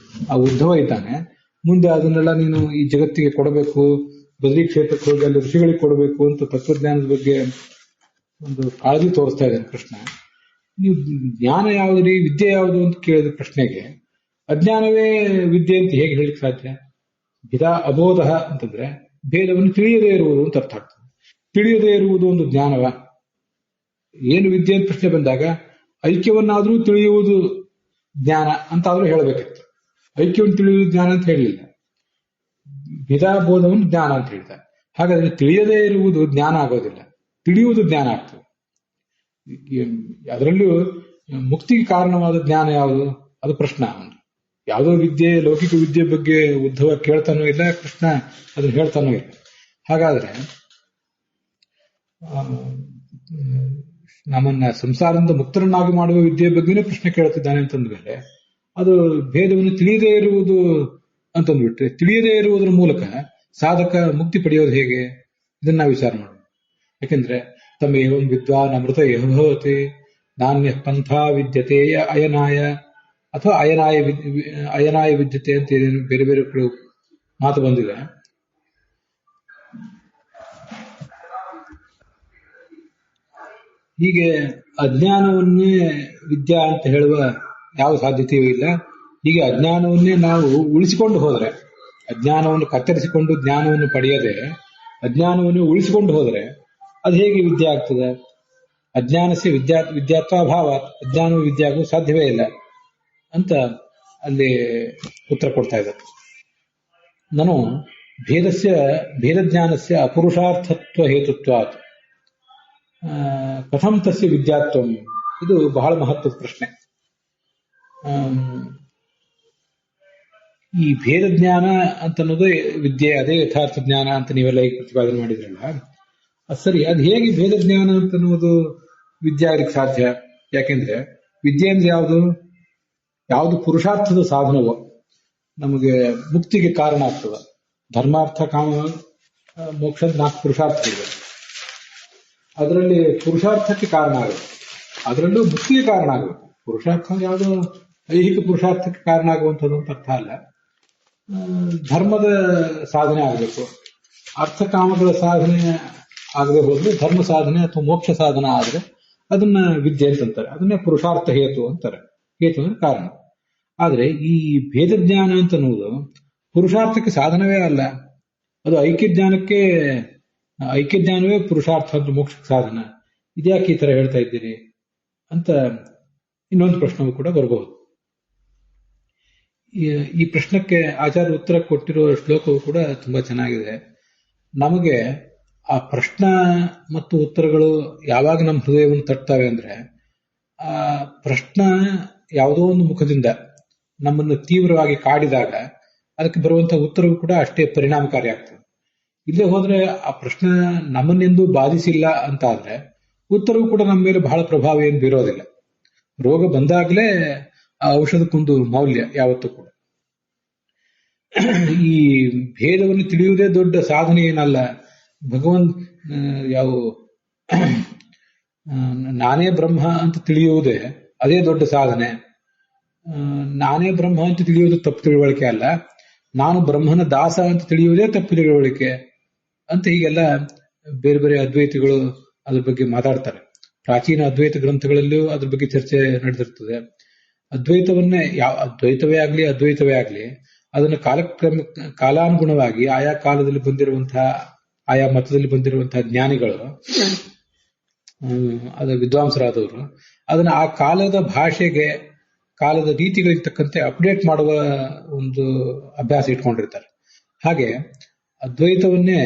ಆ ಉದ್ಧವ ಇದ್ದಾನೆ. ಮುಂದೆ ಅದನ್ನೆಲ್ಲ ನೀನು ಈ ಜಗತ್ತಿಗೆ ಕೊಡಬೇಕು, ಬದರಿ ಕ್ಷೇತ್ರಕ್ಕೆ ಹೋಗಿ ಅಲ್ಲಿ ಋಷಿಗಳಿಗೆ ಕೊಡಬೇಕು ಅಂತ ತತ್ವಜ್ಞಾನದ ಬಗ್ಗೆ ಒಂದು ಕಾಳಜಿ ತೋರಿಸ್ತಾ ಇದ್ದಾನೆ ಕೃಷ್ಣ. ನೀವು ಜ್ಞಾನ ಯಾವುದ್ರಿ, ವಿದ್ಯೆ ಯಾವುದು ಅಂತ ಕೇಳಿದ ಪ್ರಶ್ನೆಗೆ ಅಜ್ಞಾನವೇ ವಿದ್ಯೆ ಅಂತ ಹೇಗೆ ಹೇಳಿಕ್ ಸಾಧ್ಯ? ಭಿದಾ ಅಬೋಧ ಅಂತಂದ್ರೆ ಭೇದವನ್ನು ತಿಳಿಯದೇ ಇರುವುದು ಅಂತ ಅರ್ಥ ಆಗ್ತದೆ. ತಿಳಿಯದೇ ಇರುವುದು ಒಂದು ಜ್ಞಾನವ? ಏನು ವಿದ್ಯೆ ಅಂತ ಪ್ರಶ್ನೆ ಬಂದಾಗ ಐಕ್ಯವನ್ನಾದ್ರೂ ತಿಳಿಯುವುದು ಜ್ಞಾನ ಅಂತಾದ್ರೂ ಹೇಳಬೇಕಿತ್ತು. ಐಕ್ಯವನ್ನು ತಿಳಿಯುವುದು ಜ್ಞಾನ ಅಂತ ಹೇಳಲಿಲ್ಲ, ಭಿದಾಬೋಧವನ್ನು ಜ್ಞಾನ ಅಂತ ಹೇಳ್ತಾರೆ. ಹಾಗಾದ್ರೆ ತಿಳಿಯದೇ ಇರುವುದು ಜ್ಞಾನ ಆಗೋದಿಲ್ಲ, ತಿಳಿಯುವುದು ಜ್ಞಾನ ಆಗ್ತದೆ. ಅದರಲ್ಲೂ ಮುಕ್ತಿಗೆ ಕಾರಣವಾದ ಜ್ಞಾನ ಯಾವುದು? ಅದು ಪ್ರಶ್ನ. ಯಾವುದೋ ವಿದ್ಯೆ, ಲೌಕಿಕ ವಿದ್ಯೆ ಬಗ್ಗೆ ಉದ್ಧವ ಕೇಳ್ತಾನೂ ಇಲ್ಲ, ಕೃಷ್ಣ ಅದನ್ನು ಹೇಳ್ತಾನೂ ಇಲ್ಲ. ಹಾಗಾದ್ರೆ ನಮ್ಮನ್ನ ಸಂಸಾರದಿಂದ ಮುಕ್ತರನ್ನಾಗಿ ಮಾಡುವ ವಿದ್ಯೆ ಬಗ್ಗೆನೇ ಪ್ರಶ್ನೆ ಕೇಳ್ತಿದ್ದಾನೆ ಅಂತಂದ್ಮೇಲೆ ಅದು ಭೇದವನ್ನು ತಿಳಿಯದೇ ಇರುವುದು ಅಂತಂದ್ಬಿಟ್ರೆ, ತಿಳಿಯದೇ ಇರುವುದರ ಮೂಲಕ ಸಾಧಕ ಮುಕ್ತಿ ಪಡೆಯೋದು ಹೇಗೆ? ಇದನ್ನ ನಾವು ವಿಚಾರ ಮಾಡೋಣ. ಯಾಕೆಂದ್ರೆ ತಮೇವಂ ವಿದ್ವಾನ್ ಅಮೃತ ಯಹೋತಿ ನಾಣ್ಯ ಪಂಥ ವಿದ್ಯತೆ ಅಯನಾಯ ಅಥವಾ ಅಯನಾಯ ವಿದ್ಯತೆ ಅಂತ ಬೇರೆ ಬೇರೆ ಮಾತು ಬಂದಿದೆ. ಹೀಗೆ ಅಜ್ಞಾನವನ್ನೇ ವಿದ್ಯಾ ಅಂತ ಹೇಳುವ ಯಾವ ಸಾಧ್ಯತೆಯೂ ಇಲ್ಲ. ಹೀಗೆ ಅಜ್ಞಾನವನ್ನೇ ನಾವು ಉಳಿಸಿಕೊಂಡು ಹೋದರೆ, ಅಜ್ಞಾನವನ್ನು ಕತ್ತರಿಸಿಕೊಂಡು ಜ್ಞಾನವನ್ನು ಪಡೆಯದೆ ಅಜ್ಞಾನವನ್ನು ಉಳಿಸಿಕೊಂಡು ಹೋದರೆ ಅದು ಹೇಗೆ ವಿದ್ಯೆ ಆಗ್ತದೆ? ಅಜ್ಞಾನಕ್ಕೆ ವಿದ್ಯಾತ್ವಾಭಾವ, ಅಜ್ಞಾನವು ವಿದ್ಯೆ ಆಗೋದು ಸಾಧ್ಯವೇ ಇಲ್ಲ ಅಂತ ಅಲ್ಲಿ ಉತ್ತರ ಕೊಡ್ತಾ ಇದ್ದಾರೆ. ನಾನು ಭೇದಜ್ಞಾನಸ್ಯ ಅಪುರುಷಾರ್ಥತ್ವ ಹೇತುತ್ವಾತ್ ಕಥಂ ತಸ್ಯ ವಿದ್ಯಾತ್ವಂ, ಇದು ಬಹಳ ಮಹತ್ವದ ಪ್ರಶ್ನೆ. ಈ ಭೇದ ಜ್ಞಾನ ಅಂತ ಅನ್ನೋದು ವಿದ್ಯೆ, ಅದೇ ಯಥಾರ್ಥ ಜ್ಞಾನ ಅಂತ ನೀವೆಲ್ಲ ಈಗ ಪ್ರತಿಪಾದನೆ ಮಾಡಿದ್ರಲ್ಲ, ಅದು ಸರಿ. ಅದು ಹೇಗೆ ಭೇದ ಜ್ಞಾನ ಅಂತ ಅನ್ನೋದು ವಿದ್ಯೆ ಆಗ್ಲಿಕ್ಕೆ ಸಾಧ್ಯ? ಯಾಕೆಂದ್ರೆ ವಿದ್ಯೆ ಅಂದ್ರೆ ಯಾವುದು ಪುರುಷಾರ್ಥದ ಸಾಧನವೋ ನಮಗೆ ಮುಕ್ತಿಗೆ ಕಾರಣ ಆಗ್ತದ. ಧರ್ಮಾರ್ಥ ಕಾಮ ಮೋಕ್ಷದ 4 ಪುರುಷಾರ್ಥಗಳಿವೆ. ಅದರಲ್ಲಿ ಪುರುಷಾರ್ಥಕ್ಕೆ ಕಾರಣ ಆಗುತ್ತೆ, ಅದರಲ್ಲೂ ಮುಕ್ತಿಗೆ ಕಾರಣ ಆಗುತ್ತೆ. ಪುರುಷಾರ್ಥ ಯಾವುದೋ ಐಹಿಕ ಪುರುಷಾರ್ಥಕ್ಕೆ ಕಾರಣ ಆಗುವಂಥದ್ದು ಅಂತ ಅರ್ಥ ಅಲ್ಲ. ಧರ್ಮದ ಸಾಧನೆ ಆಗಬೇಕು, ಅರ್ಥಕಾಮಗಳ ಸಾಧನೆ ಆಗದೆ ಹೋದ್ರೆ ಧರ್ಮ ಸಾಧನೆ ಅಥವಾ ಮೋಕ್ಷ ಸಾಧನ ಆದ್ರೆ ಅದನ್ನ ವಿದ್ಯೆ ಅಂತಂತಾರೆ. ಅದನ್ನೇ ಪುರುಷಾರ್ಥ ಹೇತು ಅಂತಾರೆ. ಹೇತು ಅಂದ್ರೆ ಕಾರಣ. ಆದ್ರೆ ಈ ಭೇದ ಜ್ಞಾನ ಅಂತ ಅನ್ನೋದು ಪುರುಷಾರ್ಥಕ್ಕೆ ಸಾಧನವೇ ಅಲ್ಲ, ಅದು ಐಕ್ಯಜ್ಞಾನವೇ ಪುರುಷಾರ್ಥ ಅಂತ ಮೋಕ್ಷಕ್ಕೆ ಸಾಧನ. ಇದ್ಯಾಕೆ ಈ ತರ ಹೇಳ್ತಾ ಇದ್ದೀರಿ ಅಂತ ಇನ್ನೊಂದು ಪ್ರಶ್ನೆಯೂ ಕೂಡ ಬರಬಹುದು. ಈ ಪ್ರಶ್ನಕ್ಕೆ ಆಚಾರ್ಯ ಉತ್ತರ ಕೊಟ್ಟಿರೋ ಶ್ಲೋಕವು ಕೂಡ ತುಂಬಾ ಚೆನ್ನಾಗಿದೆ. ನಮಗೆ ಆ ಪ್ರಶ್ನ ಮತ್ತು ಉತ್ತರಗಳು ಯಾವಾಗ ನಮ್ಮ ಹೃದಯವನ್ನು ತಟ್ತವೆ ಅಂದ್ರೆ ಆ ಪ್ರಶ್ನ ಯಾವುದೋ ಒಂದು ಮುಖದಿಂದ ನಮ್ಮನ್ನು ತೀವ್ರವಾಗಿ ಕಾಡಿದಾಗ ಅದಕ್ಕೆ ಬರುವಂತಹ ಉತ್ತರವು ಕೂಡ ಅಷ್ಟೇ ಪರಿಣಾಮಕಾರಿ ಆಗ್ತದೆ. ಇಲ್ಲೇ ಹೋದ್ರೆ ಆ ಪ್ರಶ್ನೆ ನಮ್ಮನ್ನೆಂದೂ ಬಾಧಿಸಿಲ್ಲ ಅಂತ ಆದ್ರೆ ಉತ್ತರವು ಕೂಡ ನಮ್ಮ ಮೇಲೆ ಬಹಳ ಪ್ರಭಾವ ಏನು ಬೀರೋದಿಲ್ಲ. ರೋಗ ಬಂದಾಗಲೇ ಆ ಔಷಧಕ್ಕೊಂದು ಮೌಲ್ಯ ಯಾವತ್ತೂ ಕೂಡ. ಈ ಭೇದವನ್ನು ತಿಳಿಯುವುದೇ ದೊಡ್ಡ ಸಾಧನೆ ಏನಲ್ಲ. ಭಗವಂತ ಯಾವ ನಾನೇ ಬ್ರಹ್ಮ ಅಂತ ತಿಳಿಯುವುದೇ ಅದೇ ದೊಡ್ಡ ಸಾಧನೆ. ನಾನೇ ಬ್ರಹ್ಮ ಅಂತ ತಿಳಿಯುವುದು ತಪ್ಪು ತಿಳುವಳಿಕೆ ಅಲ್ಲ, ನಾನು ಬ್ರಹ್ಮನ ದಾಸ ಅಂತ ತಿಳಿಯುವುದೇ ತಪ್ಪು ತಿಳುವಳಿಕೆ ಅಂತ ಹೀಗೆಲ್ಲ ಬೇರೆ ಬೇರೆ ಅದ್ವೈತಿಗಳು ಅದ್ರ ಬಗ್ಗೆ ಮಾತಾಡ್ತಾರೆ. ಪ್ರಾಚೀನ ಅದ್ವೈತ ಗ್ರಂಥಗಳಲ್ಲೂ ಅದ್ರ ಬಗ್ಗೆ ಚರ್ಚೆ ನಡೆದಿರ್ತದೆ. ಅದ್ವೈತವನ್ನೇ ಅದ್ವೈತವೇ ಆಗ್ಲಿ ಅದನ್ನು ಕಾಲಾನುಗುಣವಾಗಿ ಆಯಾ ಕಾಲದಲ್ಲಿ ಬಂದಿರುವಂತಹ ಆಯಾ ಮತದಲ್ಲಿ ಬಂದಿರುವಂತಹ ಜ್ಞಾನಿಗಳು ಅದು ವಿದ್ವಾಂಸರಾದವರು ಅದನ್ನ ಆ ಕಾಲದ ಭಾಷೆಗೆ ಕಾಲದ ರೀತಿಗಳಿಗೆ ತಕ್ಕಂತೆ ಅಪ್ಡೇಟ್ ಮಾಡುವ ಒಂದು ಅಭ್ಯಾಸ ಇಟ್ಕೊಂಡಿರ್ತಾರೆ. ಹಾಗೆ ಅದ್ವೈತವನ್ನೇ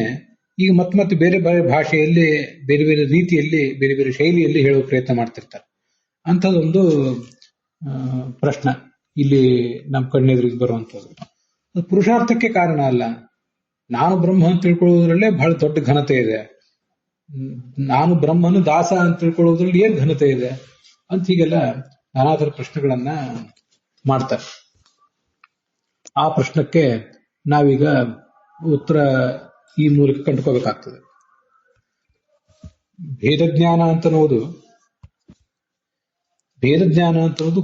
ಈಗ ಮತ್ತೆ ಬೇರೆ ಬೇರೆ ಭಾಷೆಯಲ್ಲಿ ಬೇರೆ ಬೇರೆ ರೀತಿಯಲ್ಲಿ ಬೇರೆ ಬೇರೆ ಶೈಲಿಯಲ್ಲಿ ಹೇಳುವ ಪ್ರಯತ್ನ ಮಾಡ್ತಿರ್ತಾರೆ. ಅಂಥದ್ದೊಂದು ಪ್ರಶ್ನೆ ಇಲ್ಲಿ ನಮ್ಮ ಕಣ್ಣೆದುರಿಗೆ ಬರುವಂಥದ್ದು. ಅದು ಪುರುಷಾರ್ಥಕ್ಕೆ ಕಾರಣ ಅಲ್ಲ. ನಾನು ಬ್ರಹ್ಮ ಅಂತ ತಿಳ್ಕೊಳ್ಳೋದ್ರಲ್ಲೇ ಬಹಳ ದೊಡ್ಡ ಘನತೆ ಇದೆ. ನಾನು ಬ್ರಹ್ಮನು ದಾಸ ಅಂತ ತಿಳ್ಕೊಳ್ಳೋದ್ರಲ್ಲಿ ಏನ್ ಘನತೆ ಇದೆ ಅಂತ ಹೀಗೆಲ್ಲ ನಾನಾ ಥರ ಪ್ರಶ್ನೆಗಳನ್ನ ಮಾಡ್ತಾರೆ. ಆ ಪ್ರಶ್ನಕ್ಕೆ ನಾವೀಗ ಉತ್ತರ ಈ ಮೂಲಕ ಕಂಡುಕೋಬೇಕಾಗ್ತದೆ. ಭೇದಜ್ಞಾನ ಅಂತನ್ನುವುದು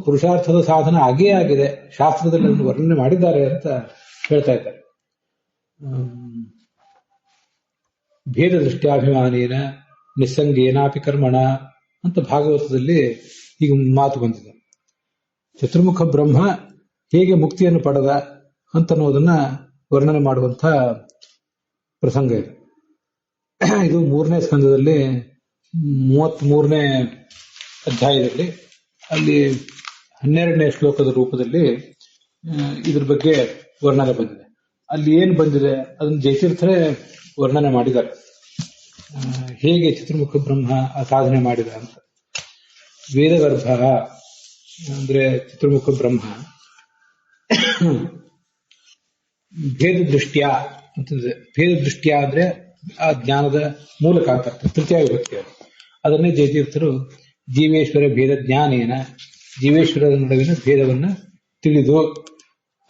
ಪುರುಷಾರ್ಥದ ಸಾಧನ ಆಗೇ ಆಗಿದೆ. ಶಾಸ್ತ್ರದಲ್ಲಿ ಅದನ್ನು ವರ್ಣನೆ ಮಾಡಿದ್ದಾರೆ ಅಂತ ಹೇಳ್ತಾ ಇದ್ದಾರೆ. ಭೇದ ದೃಷ್ಟ್ಯಾಭಿಮಾನೇನ ನಿಸ್ಸಂಗೇನಾಪಿ ಕರ್ಮಣ ಅಂತ ಭಾಗವತದಲ್ಲಿ ಈಗ ಮಾತು ಬಂದಿದೆ. ಚತುರ್ಮುಖ ಬ್ರಹ್ಮ ಹೇಗೆ ಮುಕ್ತಿಯನ್ನು ಪಡೆದ ಅಂತನ್ನೋದನ್ನ ವರ್ಣನೆ ಮಾಡುವಂತ ಪ್ರಸಂಗ ಇದೆ. ಇದು 3ನೇ ಸ್ಕಂದದಲ್ಲಿ 33ನೇ ಅಧ್ಯಾಯದಲ್ಲಿ ಅಲ್ಲಿ 12ನೇ ಶ್ಲೋಕದ ರೂಪದಲ್ಲಿ ಇದ್ರ ಬಗ್ಗೆ ವರ್ಣನೆ ಬಂದಿದೆ. ಅಲ್ಲಿ ಏನು ಬಂದಿದೆ ಅದನ್ನು ಜಯತೀರ್ಥರೇ ವರ್ಣನೆ ಮಾಡಿದ್ದಾರೆ. ಹೇಗೆ ಚತುರ್ಮುಖ ಬ್ರಹ್ಮ ಆ ಸಾಧನೆ ಮಾಡಿದ ಅಂತ. ವೇದಗರ್ಭ ಅಂದ್ರೆ ಚತುರ್ಮುಖ ಬ್ರಹ್ಮ ಭೇದ ದೃಷ್ಟ್ಯ ಅಂತಂದ್ರೆ, ಭೇದ ದೃಷ್ಟ್ಯ ಅಂದ್ರೆ ಆ ಜ್ಞಾನದ ಮೂಲಕ ಅಂತ ತೃತೀಯ ವಿಭಕ್ತಿ. ಅದನ್ನೇ ಜಯತೀರ್ಥರು ಜೀವೇಶ್ವರ ಭೇದ ಜ್ಞಾನೇನ, ಜೀವೇಶ್ವರರ ನಡುವಿನ ಭೇದವನ್ನ ತಿಳಿದು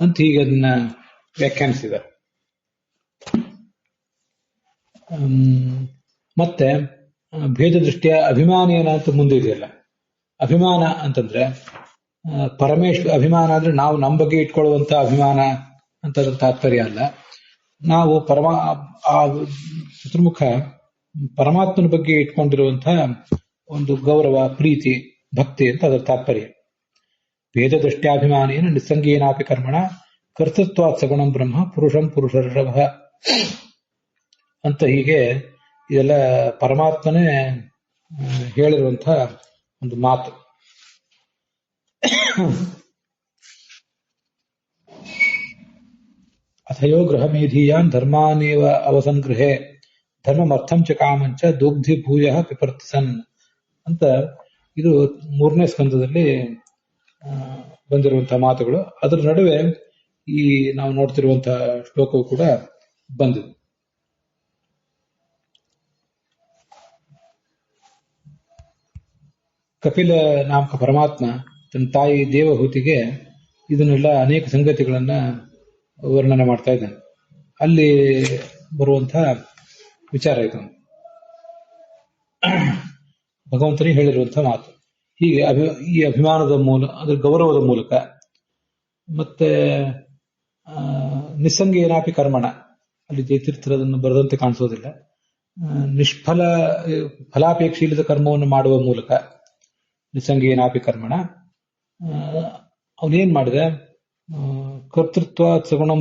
ಅಂತ ಹೀಗೆ ಅದನ್ನ ವ್ಯಾಖ್ಯಾನಿಸಿದ್ದಾರೆ. ಮತ್ತೆ ಭೇದ ದೃಷ್ಟಿಯ ಅಭಿಮಾನೇನ ಅಂತ ಮುಂದೆ ಇದೆಯಲ್ಲ. ಅಭಿಮಾನ ಅಂತಂದ್ರೆ ಅಭಿಮಾನ ಅಂದ್ರೆ ನಾವು ನಮ್ಮ ಬಗ್ಗೆ ಇಟ್ಕೊಳ್ಳುವಂತ ಅಭಿಮಾನ ಅಂತ ತಾತ್ಪರ್ಯ ಅಲ್ಲ. ನಾವು ಚತುರ್ಮುಖ ಪರಮಾತ್ಮನ ಬಗ್ಗೆ ಇಟ್ಕೊಂಡಿರುವಂತಹ ಒಂದು ಗೌರವ, ಪ್ರೀತಿ, ಭಕ್ತಿ ಅಂತ ಅದರ ತಾತ್ಪರ್ಯ. ಭೇದ ದೃಷ್ಟ್ಯಾಭಿಮಾನೇನ ನಿಸ್ಸಂಗೇನಾಪಿ ಕರ್ಮಣ ಕರ್ತೃತ್ವಾತ್ ಸಗುಣಂ ಬ್ರಹ್ಮ ಪುರುಷಂ ಪುರುಷರ್ಷಭ ಅಂತ ಹೀಗೆ ಇದೆಲ್ಲ ಪರಮಾತ್ಮನೇ ಹೇಳಿರುವಂತಹ ಒಂದು ಮಾತು. ಅಥಯೋ ಗೃಹ ಮೇಧೀಯಾನ್ ಧರ್ಮಾನೇವ ಅವಸಂಗೃಹೆ ಧರ್ಮಮರ್ಥಂ ಚ ಕಾಮಂಚ ದುಗ್ಧಿ ಭೂಯ ಪಿಪರ್ತಿಸನ್ ಅಂತ ಇದು 3ನೇ ಸ್ಕಂದದಲ್ಲಿ ಬಂದಿರುವಂತಹ ಮಾತುಗಳು. ಅದರ ನಡುವೆ ಈ ನಾವು ನೋಡ್ತಿರುವಂತಹ ಶ್ಲೋಕವು ಕೂಡ ಬಂದಿದೆ. ಕಪಿಲ ನಾಮಕ ಪರಮಾತ್ಮ ತನ್ನ ತಾಯಿ ದೇವಹೂತಿಗೆ ಇದನ್ನೆಲ್ಲ ಅನೇಕ ಸಂಗತಿಗಳನ್ನ ವರ್ಣನೆ ಮಾಡ್ತಾ ಇದ್ದಾನೆ. ಅಲ್ಲಿ ಬರುವಂತಹ ವಿಚಾರ ಇದು ಭಗವಂತನಿಗೆ ಹೇಳಿರುವಂತಹ ಮಾತು. ಹೀಗೆ ಈ ಅಭಿಮಾನದ ಅದರ ಗೌರವದ ಮೂಲಕ ಮತ್ತೆ ನಿಸ್ಸಂಗೇನಾಪಿ ಕರ್ಮಣ, ಅಲ್ಲಿ ಜಯತೀರ್ಥರದನ್ನು ಬರೆದಂತೆ ಕಾಣಿಸೋದಿಲ್ಲ, ಫಲಾಪೇಕ್ಷೆ ಇಲ್ಲದ ಕರ್ಮವನ್ನು ಮಾಡುವ ಮೂಲಕ ನಿಸ್ಸಂಗೇನಾಪಿ ಕರ್ಮಣ ಅವನೇನ್ ಮಾಡಿದ, ಕರ್ತೃತ್ವ ಸಗುಣಂ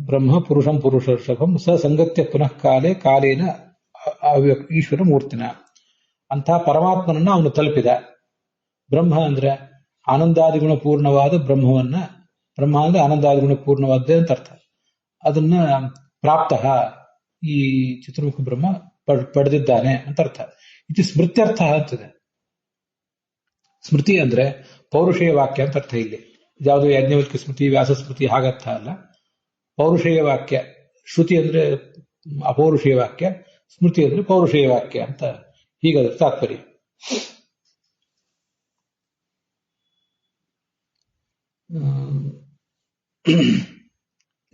ಬ್ರಹ್ಮ ಪುರುಷಂ ಪುರುಷರ್ಷಭಂ ಸ ಸಂಗತ್ಯ ಪುನಃ ಕಾಲೇನ ಈಶ್ವರ ಮೂರ್ತಿನ ಅಂತಹ ಪರಮಾತ್ಮನನ್ನ ಅವನು ತಲುಪಿದ. ಬ್ರಹ್ಮ ಅಂದ್ರೆ ಆನಂದಾದಿಗುಣ ಪೂರ್ಣವಾದ ಬ್ರಹ್ಮವನ್ನ, ಬ್ರಹ್ಮ ಅಂದ್ರೆ ಆನಂದಾದಿಗುಣ ಪೂರ್ಣವಾದ್ದೇ ಅಂತ ಅರ್ಥ. ಅದನ್ನ ಪ್ರಾಪ್ತ ಈ ಚತುರ್ಮುಖ ಬ್ರಹ್ಮ ಪಡೆದಿದ್ದಾನೆ ಅಂತ ಅರ್ಥ. ಇದು ಸ್ಮೃತ್ಯರ್ಥ ಅಂತದೆ. ಸ್ಮೃತಿ ಅಂದ್ರೆ ಪೌರುಷೇಯ ವಾಕ್ಯ ಅಂತ ಅರ್ಥ. ಇಲ್ಲಿ ಯಾವುದು ಯಾಜ್ಞವಲ್ಕ್ಯ ಸ್ಮೃತಿ, ವ್ಯಾಸ ಸ್ಮೃತಿ ಹಾಗರ್ಥ ಅಲ್ಲ. ಪೌರುಷೇಯ ವಾಕ್ಯ. ಶ್ರುತಿ ಅಂದ್ರೆ ಅಪೌರುಷೇಯ ವಾಕ್ಯ, ಸ್ಮೃತಿ ಅಂದ್ರೆ ಪೌರುಷೇಯ ವಾಕ್ಯ ಅಂತ ಹೀಗದ ತಾತ್ಪರ್ಯ.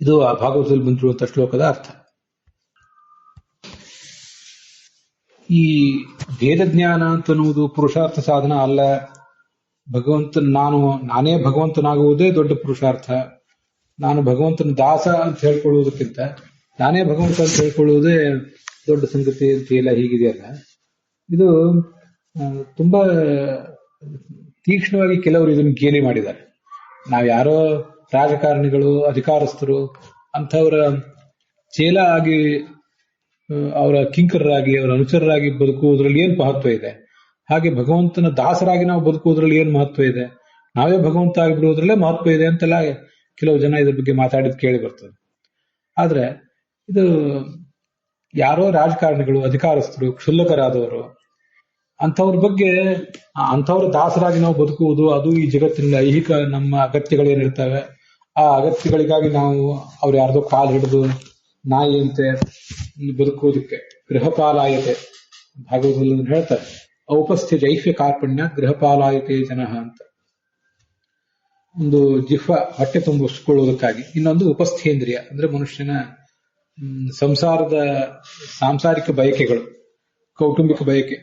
ಇದು ಆ ಭಾಗವತದಲ್ಲಿ ಬಂದಿರುವಂತಹ ಶ್ಲೋಕದ ಅರ್ಥ. ಈ ಭೇದ ಜ್ಞಾನ ಅಂತನ್ನುವುದು ಪುರುಷಾರ್ಥ ಸಾಧನ ಅಲ್ಲ. ನಾನೇ ಭಗವಂತನಾಗುವುದೇ ದೊಡ್ಡ ಪುರುಷಾರ್ಥ. ನಾನು ಭಗವಂತನ ದಾಸ ಅಂತ ಹೇಳ್ಕೊಳ್ಳುವುದಕ್ಕಿಂತ ನಾನೇ ಭಗವಂತ ಅಂತ ಹೇಳ್ಕೊಳ್ಳುವುದೇ ದೊಡ್ಡ ಸಂಗತಿ ಅಂತೆಲ್ಲ ಹೀಗಿದೆಯಲ್ಲ. ಇದು ತುಂಬಾ ತೀಕ್ಷ್ಣವಾಗಿ ಕೆಲವರು ಇದನ್ನು ಗೇಲಿ ಮಾಡಿದ್ದಾರೆ. ನಾವು ಯಾರೋ ರಾಜಕಾರಣಿಗಳು, ಅಧಿಕಾರಸ್ಥರು ಅಂಥವರ ಚೇಲ ಆಗಿ, ಅವರ ಕಿಂಕರರಾಗಿ, ಅವರ ಅನುಚರರಾಗಿ ಬದುಕುವುದರಲ್ಲಿ ಏನ್ ಮಹತ್ವ ಇದೆ, ಹಾಗೆ ಭಗವಂತನ ದಾಸರಾಗಿ ನಾವು ಬದುಕುವುದರಲ್ಲಿ ಏನ್ ಮಹತ್ವ ಇದೆ, ನಾವೇ ಭಗವಂತ ಆಗಿಬಿಡುವುದ್ರಲ್ಲೇ ಮಹತ್ವ ಇದೆ ಅಂತೆಲ್ಲ ಕೆಲವು ಜನ ಇದ್ರ ಬಗ್ಗೆ ಮಾತಾಡಿದ್ ಕೇಳಿ ಬರ್ತದೆ. ಆದ್ರೆ ಇದು ಯಾರೋ ರಾಜಕಾರಣಿಗಳು, ಅಧಿಕಾರಸ್ಥರು, ಕ್ಷುಲ್ಲಕರಾದವರು ಅಂಥವ್ರ ಬಗ್ಗೆ, ಅಂಥವ್ರ ದಾಸರಾಗಿ ನಾವು ಬದುಕುವುದು, ಅದು ಈ ಜಗತ್ತಿನ ಐಹಿಕ ನಮ್ಮ ಅಗತ್ಯಗಳೇನಿರ್ತವೆ ಆ ಅಗತ್ಯಗಳಿಗಾಗಿ ನಾವು ಅವ್ರು ಯಾರ್ದೋ ಕಾಲು ಹಿಡಿದು ನಾಯಿಯಂತೆ ಬದುಕುವುದಕ್ಕೆ ಗೃಹಪಾಲಾಯತೆ ಭಾಗವತದಲ್ಲಿ ಹೇಳ್ತಾರೆ. ಔಪಸ್ಥ್ಯ ಜೈಫ್ಯ ಕಾರ್ಪಣ್ಯ ಗೃಹಪಾಲಾಯತೆ ಜನ ಅಂತ. ಒಂದು ಜಿಹ್ವ ಹೊಟ್ಟೆ ತುಂಬಿಸಿಕೊಳ್ಳುವುದಕ್ಕಾಗಿ, ಇನ್ನೊಂದು ಉಪಸ್ಥೇಂದ್ರಿಯ ಅಂದ್ರೆ ಮನುಷ್ಯನ ಸಂಸಾರದ ಸಾಂಸಾರಿಕ ಬಯಕೆಗಳು, ಕೌಟುಂಬಿಕ ಬಯಕೆ.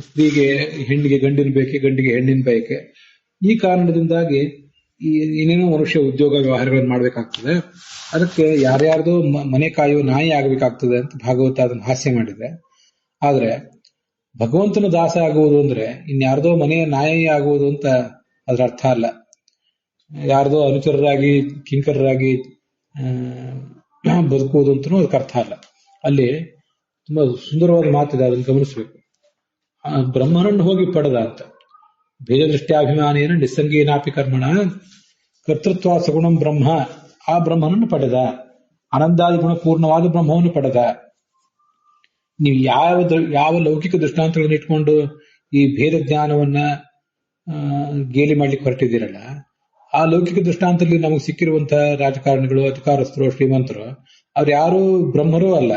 ಸ್ತ್ರೀಗೆ ಹೆಣ್ಣಿಗೆ ಗಂಡಿನ ಬಯಕೆ, ಗಂಡಿಗೆ ಹೆಣ್ಣಿನ ಬಯಕೆ. ಈ ಕಾರಣದಿಂದಾಗಿ ಏನೇನೋ ಮನುಷ್ಯ ಉದ್ಯೋಗ ವ್ಯವಹಾರಗಳನ್ನು ಮಾಡ್ಬೇಕಾಗ್ತದೆ. ಅದಕ್ಕೆ ಯಾರ್ಯಾರ್ದೋ ಮನೆ ಕಾಯುವ ನಾಯಿ ಆಗಬೇಕಾಗ್ತದೆ ಅಂತ ಭಾಗವತ ಅದನ್ನು ಹಾಸ್ಯ ಮಾಡಿದೆ. ಆದ್ರೆ ಭಗವಂತನ ದಾಸ ಆಗುವುದು ಅಂದ್ರೆ ಇನ್ಯಾರ್ದೋ ಮನೆಯ ನಾಯಿ ಆಗುವುದು ಅಂತ ಅದ್ರ ಅರ್ಥ ಅಲ್ಲ. ಯಾರ್ದೋ ಅನುಚರರಾಗಿ, ಕಿಂಕರರಾಗಿ ಬದುಕುವುದು ಅಂತನೂ ಅದಕ್ಕೆ ಅರ್ಥ ಅಲ್ಲ. ಅಲ್ಲಿ ತುಂಬಾ ಸುಂದರವಾದ ಮಾತಿದೆ, ಅದನ್ನು ಗಮನಿಸಬೇಕು. ಬ್ರಹ್ಮನನ್ನು ಹೋಗಿ ಪಡೆದ ಅಂತ. ಭೇದ ದೃಷ್ಟ್ಯಾಭಿಮಾನೇನ ನಿಸ್ಸಂಗೇನಾಪಿ ಕರ್ಮಣ ಕರ್ತೃತ್ವ ಸಗುಣಂ ಬ್ರಹ್ಮ. ಆ ಬ್ರಹ್ಮನನ್ನು ಪಡೆದ, ಆನಂದಾದಿ ಗುಣಪೂರ್ಣವಾದ ಬ್ರಹ್ಮವನ್ನು ಪಡೆದ. ನೀವು ಯಾವ ಲೌಕಿಕ ದೃಷ್ಟಾಂತಗಳನ್ನು ಇಟ್ಕೊಂಡು ಈ ಭೇದ ಜ್ಞಾನವನ್ನ ಗೇಲಿ ಮಾಡ್ಲಿಕ್ಕೆ ಹೊರಟಿದ್ದೀರಲ್ಲ, ಆ ಲೌಕಿಕ ದೃಷ್ಟಾಂತದಲ್ಲಿ ನಮಗೆ ಸಿಕ್ಕಿರುವಂತಹ ರಾಜಕಾರಣಿಗಳು, ಅಧಿಕಾರಸ್ಥರು, ಶ್ರೀಮಂತರು ಅವ್ರು ಯಾರು ಬ್ರಹ್ಮರೂ ಅಲ್ಲ.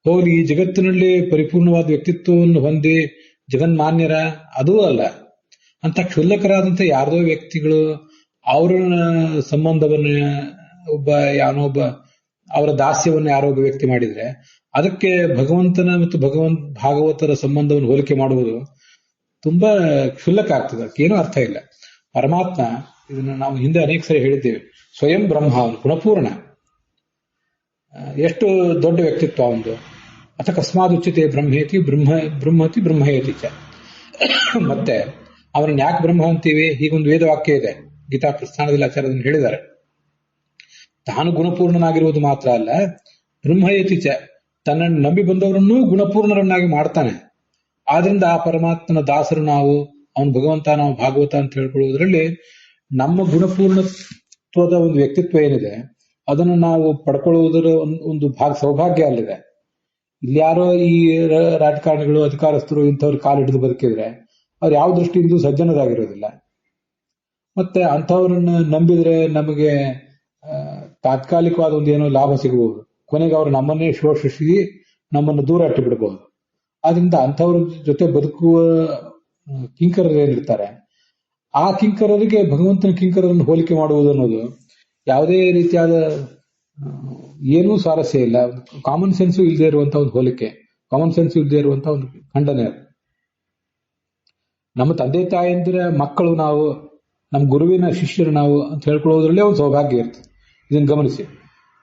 ಹೋಗ್ಲಿ, ಈ ಜಗತ್ತಿನಲ್ಲಿ ಪರಿಪೂರ್ಣವಾದ ವ್ಯಕ್ತಿತ್ವವನ್ನು ಹೊಂದಿ ಜಗನ್ಮಾನ್ಯರ ಅದೂ ಅಲ್ಲ. ಅಂತ ಕ್ಷುಲ್ಲಕರಾದಂತ ಯಾರ್ದೋ ವ್ಯಕ್ತಿಗಳು ಅವರ ಸಂಬಂಧವನ್ನ ಯಾವನೊಬ್ಬ ಅವರ ದಾಸ್ಯವನ್ನು ಯಾರೋ ಒಬ್ಬ ವ್ಯಕ್ತಿ ಮಾಡಿದ್ರೆ ಅದಕ್ಕೆ ಭಗವಂತನ ಮತ್ತು ಭಾಗವತರ ಸಂಬಂಧವನ್ನು ಹೋಲಿಕೆ ಮಾಡುವುದು ತುಂಬಾ ಕ್ಷುಲ್ಲಕ ಆಗ್ತದೆ. ಅದಕ್ಕೇನೂ ಅರ್ಥ ಇಲ್ಲ. ಪರಮಾತ್ಮ, ಇದನ್ನ ನಾವು ಹಿಂದೆ ಅನೇಕ ಸರಿ ಹೇಳಿದ್ದೇವೆ, ಸ್ವಯಂ ಬ್ರಹ್ಮ, ಅವನು ಗುಣಪೂರ್ಣ. ಎಷ್ಟು ದೊಡ್ಡ ವ್ಯಕ್ತಿತ್ವ ಅವನು. ಅಥ ಕಸ್ಮಾದುಚ್ಯತೆ ಬ್ರಹ್ಮೇತಿ ಬ್ರಹ್ಮತಿ ಬ್ರಹ್ಮಯತಿ ಚ. ಮತ್ತೆ ಅವನನ್ನ ಯಾಕೆ ಬ್ರಹ್ಮ ಅಂತೀವಿ? ಹೀಗೊಂದು ವೇದವಾಕ್ಯ ಇದೆ, ಗೀತಾ ಪ್ರಸ್ಥಾನದಲ್ಲಿ ಆಚಾರ್ಯರನ್ನು ಹೇಳಿದ್ದಾರೆ. ತಾನು ಗುಣಪೂರ್ಣನಾಗಿರುವುದು ಮಾತ್ರ ಅಲ್ಲ, ಬ್ರಹ್ಮಯತಿ ಚ, ತನ್ನನ್ನು ನಂಬಿ ಬಂದವರನ್ನೂ ಗುಣಪೂರ್ಣರನ್ನಾಗಿ ಮಾಡ್ತಾನೆ. ಆದ್ರಿಂದ ಆ ಪರಮಾತ್ಮನ ದಾಸರು ನಾವು, ಅವನು ಭಗವಂತ, ನಾವು ಭಾಗವತ ಅಂತ ಹೇಳ್ಕೊಳ್ಳುವುದರಲ್ಲಿ ನಮ್ಮ ಗುಣಪೂರ್ಣತ್ವದ ಒಂದು ವ್ಯಕ್ತಿತ್ವ ಏನಿದೆ ಅದನ್ನು ನಾವು ಪಡ್ಕೊಳ್ಳುವುದರ ಒಂದು ಸೌಭಾಗ್ಯ ಅಲ್ಲಿದೆ. ಇಲ್ಯಾರೋ ಈ ರಾಜಕಾರಣಿಗಳು, ಅಧಿಕಾರಸ್ಥರು ಇಂಥವ್ರು ಕಾಲು ಹಿಡಿದು ಬದುಕಿದ್ರೆ ಅವ್ರು ಯಾವ ದೃಷ್ಟಿಯಿಂದ ಸಜ್ಜನರಾಗಿರೋದಿಲ್ಲ. ಮತ್ತೆ ಅಂಥವ್ರನ್ನ ನಂಬಿದ್ರೆ ನಮಗೆ ತಾತ್ಕಾಲಿಕವಾದ ಒಂದು ಏನೋ ಲಾಭ ಸಿಗಬಹುದು, ಕೊನೆಗೆ ಅವರು ನಮ್ಮನ್ನೇ ಶೋಷಿಸಿ ನಮ್ಮನ್ನು ದೂರ ಅಟ್ಟಿ ಬಿಡಬಹುದು. ಆದ್ರಿಂದ ಅಂಥವ್ರ ಜೊತೆ ಬದುಕುವ ಕಿಂಕರರು ಏನಿರ್ತಾರೆ, ಆ ಕಿಂಕರರಿಗೆ ಭಗವಂತನ ಕಿಂಕರರನ್ನು ಹೋಲಿಕೆ ಮಾಡುವುದು ಅನ್ನೋದು ಯಾವುದೇ ರೀತಿಯಾದ ಏನೂ ಸ್ವಾರಸ್ಯ ಇಲ್ಲ. ಕಾಮನ್ ಸೆನ್ಸು ಇಲ್ಲದೆ ಇರುವಂತಹ ಒಂದು ಹೋಲಿಕೆ, ಕಾಮನ್ ಸೆನ್ಸ್ ಇಲ್ಲದೆ ಇರುವಂತಹ ಒಂದು ಖಂಡನೆ. ನಮ್ಮ ತಂದೆ ತಾಯಂದಿರ ಮಕ್ಕಳು ನಾವು, ನಮ್ಮ ಗುರುವಿನ ಶಿಷ್ಯರು ನಾವು ಅಂತ ಹೇಳ್ಕೊಳ್ಳೋದ್ರಲ್ಲೇ ಒಂದು ಸೌಭಾಗ್ಯ ಇರ್ತದೆ. ಇದನ್ನು ಗಮನಿಸಿ.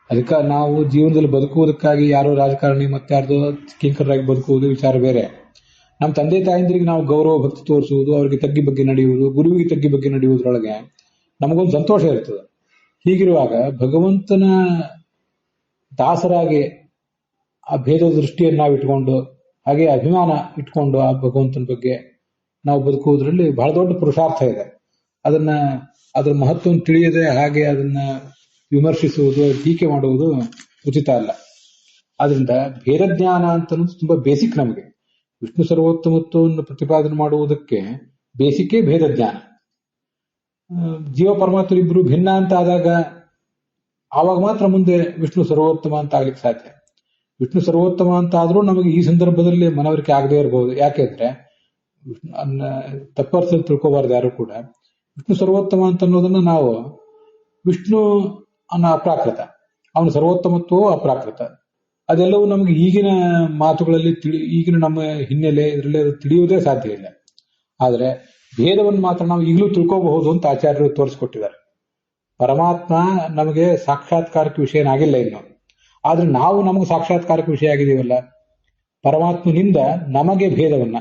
ಅದಕ್ಕೆ ನಾವು ಜೀವನದಲ್ಲಿ ಬದುಕುವುದಕ್ಕಾಗಿ ಯಾರೋ ರಾಜಕಾರಣಿ ಮತ್ತೆ ಯಾರ್ದೋ ಕಿಂಕರರಾಗಿ ಬದುಕುವುದು ವಿಚಾರ ಬೇರೆ. ನಮ್ಮ ತಂದೆ ತಾಯಂದಿರಿಗೆ ನಾವು ಗೌರವ ಭಕ್ತಿ ತೋರಿಸುವುದು, ಅವರಿಗೆ ತಗ್ಗಿ ಬಗ್ಗೆ ನಡೆಯುವುದು, ಗುರುವಿಗೆ ತಗ್ಗಿ ಬಗ್ಗೆ ನಡೆಯುವುದರೊಳಗೆ ನಮಗೊಂದು ಸಂತೋಷ ಇರ್ತದೆ. ಹೀಗಿರುವಾಗ ಭಗವಂತನ ದಾಸರಾಗಿ ಆ ಭೇದದ ದೃಷ್ಟಿಯನ್ನು ನಾವು ಇಟ್ಕೊಂಡು, ಹಾಗೆ ಅಭಿಮಾನ ಇಟ್ಕೊಂಡು ಆ ಭಗವಂತನ ಬಗ್ಗೆ ನಾವು ಬದುಕುವುದರಲ್ಲಿ ಬಹಳ ದೊಡ್ಡ ಪುರುಷಾರ್ಥ ಇದೆ. ಅದರ ಮಹತ್ವವನ್ನು ತಿಳಿಯದೆ ಹಾಗೆ ಅದನ್ನ ವಿಮರ್ಶಿಸುವುದು, ಟೀಕೆ ಮಾಡುವುದು ಉಚಿತ ಅಲ್ಲ. ಆದ್ರಿಂದ ಭೇದ ಜ್ಞಾನ ಅಂತ ಅನ್ನೋದು ತುಂಬಾ ಬೇಸಿಕ್ ನಮಗೆ. ವಿಷ್ಣು ಸರ್ವೋತ್ತಮತ್ವವನ್ನು ಪ್ರತಿಪಾದನೆ ಮಾಡುವುದಕ್ಕೆ ಬೇಸಿಕೇ ಭೇದ ಜ್ಞಾನ. ಜೀವ ಪರಮಾತ್ಮರಿಬ್ಬರು ಭಿನ್ನ ಅಂತ ಆದಾಗ ಆವಾಗ ಮಾತ್ರ ಮುಂದೆ ವಿಷ್ಣು ಸರ್ವೋತ್ತಮ ಅಂತ ಆಗ್ಲಿಕ್ಕೆ ಸಾಧ್ಯ. ವಿಷ್ಣು ಸರ್ವೋತ್ತಮ ಅಂತ ಆದ್ರೂ ನಮಗೆ ಈ ಸಂದರ್ಭದಲ್ಲಿ ಮನವರಿಕೆ ಆಗದೆ ಇರಬಹುದು. ಯಾಕೆಂದ್ರೆ ತಪ್ಪರ್ಥದಲ್ಲಿ ತಿಳ್ಕೋಬಾರ್ದು ಯಾರು ಕೂಡ. ವಿಷ್ಣು ಸರ್ವೋತ್ತಮ ಅಂತ ಅನ್ನೋದನ್ನ ನಾವು ವಿಷ್ಣು ಅನ್ನೋ ಅಪ್ರಾಕೃತ, ಅವನ ಸರ್ವೋತ್ತಮತ್ವವು ಅಪ್ರಾಕೃತ, ಅದೆಲ್ಲವೂ ನಮಗೆ ಈಗಿನ ಮಾತುಗಳಲ್ಲಿ ಈಗಿನ ನಮ್ಮ ಹಿನ್ನೆಲೆ ಇದರಲ್ಲಿ ಅದು ತಿಳಿಯುವುದೇ ಸಾಧ್ಯ ಇಲ್ಲ. ಆದರೆ ಭೇದವನ್ನು ಮಾತ್ರ ನಾವು ಈಗಲೂ ತಿಳ್ಕೋಬಹುದು ಅಂತ ಆಚಾರ್ಯರು ತೋರಿಸ್ಕೊಟ್ಟಿದ್ದಾರೆ. ಪರಮಾತ್ಮ ನಮಗೆ ಸಾಕ್ಷಾತ್ಕಾರಕ್ಕೆ ವಿಷಯನಾಗಿಲ್ಲ ಇನ್ನು, ಆದ್ರೆ ನಾವು ನಮಗೆ ಸಾಕ್ಷಾತ್ಕಾರಕ್ಕೆ ವಿಷಯ ಆಗಿದೀವಲ್ಲ. ಪರಮಾತ್ಮನಿಂದ ನಮಗೆ ಭೇದವನ್ನ,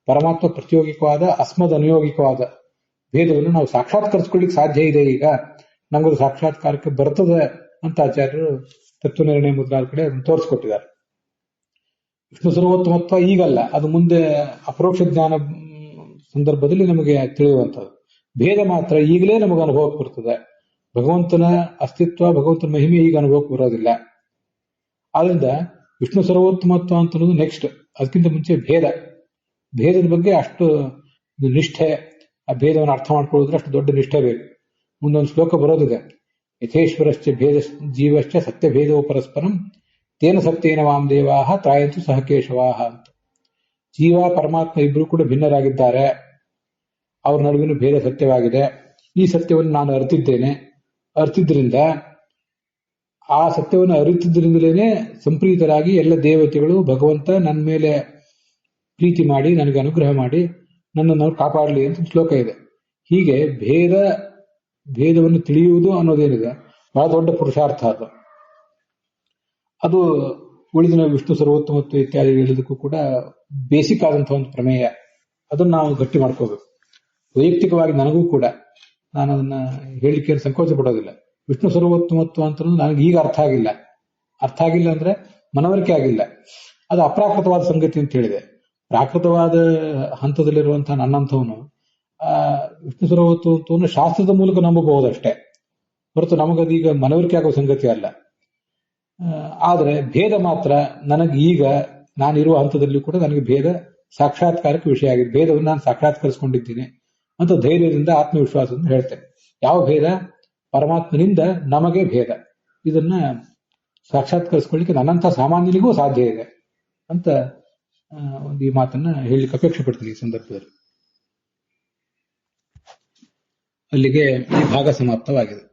ಪರಮಾತ್ಮ ಪ್ರತಿಯೋಗಿಕವಾದ ಅಸ್ಮದ್ ಅನುಯೋಗಿಕವಾದ ಭೇದವನ್ನು ನಾವು ಸಾಕ್ಷಾತ್ಕರಿಸ್ಕೊಳ್ಳಿಕ್ಕೆ ಸಾಧ್ಯ ಇದೆ. ಈಗ ನಮಗದು ಸಾಕ್ಷಾತ್ಕಾರಕ್ಕೆ ಬರ್ತದೆ ಅಂತ ಆಚಾರ್ಯರು ತತ್ವನಿರ್ಣಯ ಮೊದಲಾದ ಕಡೆ ಅದನ್ನು ತೋರಿಸ್ಕೊಟ್ಟಿದ್ದಾರೆ. ವಿಷ್ಣು ಸರ್ವೋತ್ತಮತ್ವ ಈಗಲ್ಲ, ಅದು ಮುಂದೆ ಅಪರೋಕ್ಷ ಜ್ಞಾನ ಸಂದರ್ಭದಲ್ಲಿ ನಮಗೆ ತಿಳಿಯುವಂಥದ್ದು. ಭೇದ ಮಾತ್ರ ಈಗಲೇ ನಮಗೆ ಅನುಭವಕ್ಕೆ ಬರ್ತದೆ. ಭಗವಂತನ ಅಸ್ತಿತ್ವ, ಭಗವಂತನ ಮಹಿಮೆ ಈಗ ಅನುಭವಕ್ಕೆ ಬರೋದಿಲ್ಲ. ಆದ್ರಿಂದ ವಿಷ್ಣು ಸರ್ವೋತ್ತಮತ್ವ ಅಂತ ಅನ್ನೋದು ನೆಕ್ಸ್ಟ್. ಅದಕ್ಕಿಂತ ಮುಂಚೆ ಭೇದದ ಬಗ್ಗೆ ಅಷ್ಟು ನಿಷ್ಠೆ, ಆ ಭೇದವನ್ನು ಅರ್ಥ ಮಾಡ್ಕೊಳ್ಳೋದ್ರೆ ಅಷ್ಟು ದೊಡ್ಡ ನಿಷ್ಠೆ ಬೇಕು. ಮುಂದೊಂದು ಶ್ಲೋಕ ಬರೋದಿದೆ, ಯಥೇಶ್ವರಶ್ಚ ಭೇದ ಜೀವಶ್ಚ ಸತ್ಯ ಭೇದೋ ಪರಸ್ಪರಂ ತೇನ ಸತ್ಯೇನ ವಾಮದೇವಾಹ ತ್ರಾಯಂತು ಸಹಕೇಶವಾಹ ಅಂತ. ಜೀವ ಪರಮಾತ್ಮ ಇಬ್ರು ಕೂಡ ಭಿನ್ನರಾಗಿದ್ದಾರೆ, ಅವ್ರ ನಡುವಿನ ಭೇದ ಸತ್ಯವಾಗಿದೆ. ಈ ಸತ್ಯವನ್ನು ನಾನು ಅರಿತಿದ್ದರಿಂದ ಆ ಸತ್ಯವನ್ನು ಅರಿತಿದ್ದರಿಂದಲೇ ಸಂಪ್ರೀತರಾಗಿ ಎಲ್ಲ ದೇವತೆಗಳು ಭಗವಂತ ನನ್ನ ಮೇಲೆ ಪ್ರೀತಿ ಮಾಡಿ ನನಗೆ ಅನುಗ್ರಹ ಮಾಡಿ ನನ್ನನ್ನು ಕಾಪಾಡಲಿ ಅಂತ ಶ್ಲೋಕ ಇದೆ. ಹೀಗೆ ಭೇದವನ್ನು ತಿಳಿಯುವುದು ಅನ್ನೋದೇನಿದೆ ಬಹಳ ದೊಡ್ಡ ಪುರುಷಾರ್ಥ. ಅದು ಉಳಿದಿನ ವಿಷ್ಣು ಸರ್ವೋತ್ತಮತ್ವ ಇತ್ಯಾದಿ ಹೇಳೋದಕ್ಕೂ ಕೂಡ ಬೇಸಿಕ್ ಆದಂತಹ ಒಂದು ಪ್ರಮೇಯ. ಅದನ್ನು ನಾವು ಗಟ್ಟಿ ಮಾಡ್ಕೋಬೇಕು. ವೈಯಕ್ತಿಕವಾಗಿ ನನಗೂ ಕೂಡ ನಾನು ಅದನ್ನ ಹೇಳಿಕೆ ಸಂಕೋಚ ಪಡೋದಿಲ್ಲ. ವಿಷ್ಣು ಸರ್ವೋತ್ತಮತ್ವ ಅಂತ ನನಗೆ ಈಗ ಅರ್ಥ ಆಗಿಲ್ಲ ಅಂದ್ರೆ ಮನವರಿಕೆ ಆಗಿಲ್ಲ. ಅದು ಅಪ್ರಾಕೃತವಾದ ಸಂಗತಿ ಅಂತ ಹೇಳಿದೆ. ಪ್ರಾಕೃತವಾದ ಹಂತದಲ್ಲಿರುವಂತಹ ನನ್ನಂಥವನು ವಿಷ್ಣು ಸರ್ವೋತ್ತಮತ್ವವನ್ನು ಶಾಸ್ತ್ರದ ಮೂಲಕ ನಂಬಬಹುದಷ್ಟೇ ಹೊರತು ನಮಗದೀಗ ಮನವರಿಕೆ ಆಗೋ ಸಂಗತಿ ಅಲ್ಲ. ಆದ್ರೆ ಭೇದ ಮಾತ್ರ ನನಗೆ ಈಗ ನಾನಿರುವ ಹಂತದಲ್ಲಿ ಕೂಡ ನನಗೆ ಭೇದ ಸಾಕ್ಷಾತ್ಕಾರಕ್ಕೆ ವಿಷಯ ಆಗಿದೆ. ಭೇದವನ್ನು ನಾನು ಸಾಕ್ಷಾತ್ಕರಿಸಿಕೊಂಡಿದ್ದೀನಿ ಅಂತ ಧೈರ್ಯದಿಂದ ಆತ್ಮವಿಶ್ವಾಸದಿಂದ ಹೇಳ್ತೇನೆ. ಯಾವ ಭೇದ? ಪರಮಾತ್ಮನಿಂದ ನಮಗೆ ಭೇದ. ಇದನ್ನ ಸಾಕ್ಷಾತ್ಕರಿಸ್ಕೊಳ್ಳಿಕ್ಕೆ ನನ್ನಂಥ ಸಾಮಾನ್ಯನಿಗೂ ಸಾಧ್ಯ ಇದೆ ಅಂತ ಒಂದು ಈ ಮಾತನ್ನ ಹೇಳಲಿಕ್ಕೆ ಅಪೇಕ್ಷೆ ಪಡ್ತೀನಿ ಈ ಸಂದರ್ಭದಲ್ಲಿ. ಅಲ್ಲಿಗೆ ಈ ಭಾಗ ಸಮಾಪ್ತವಾಗಿದೆ.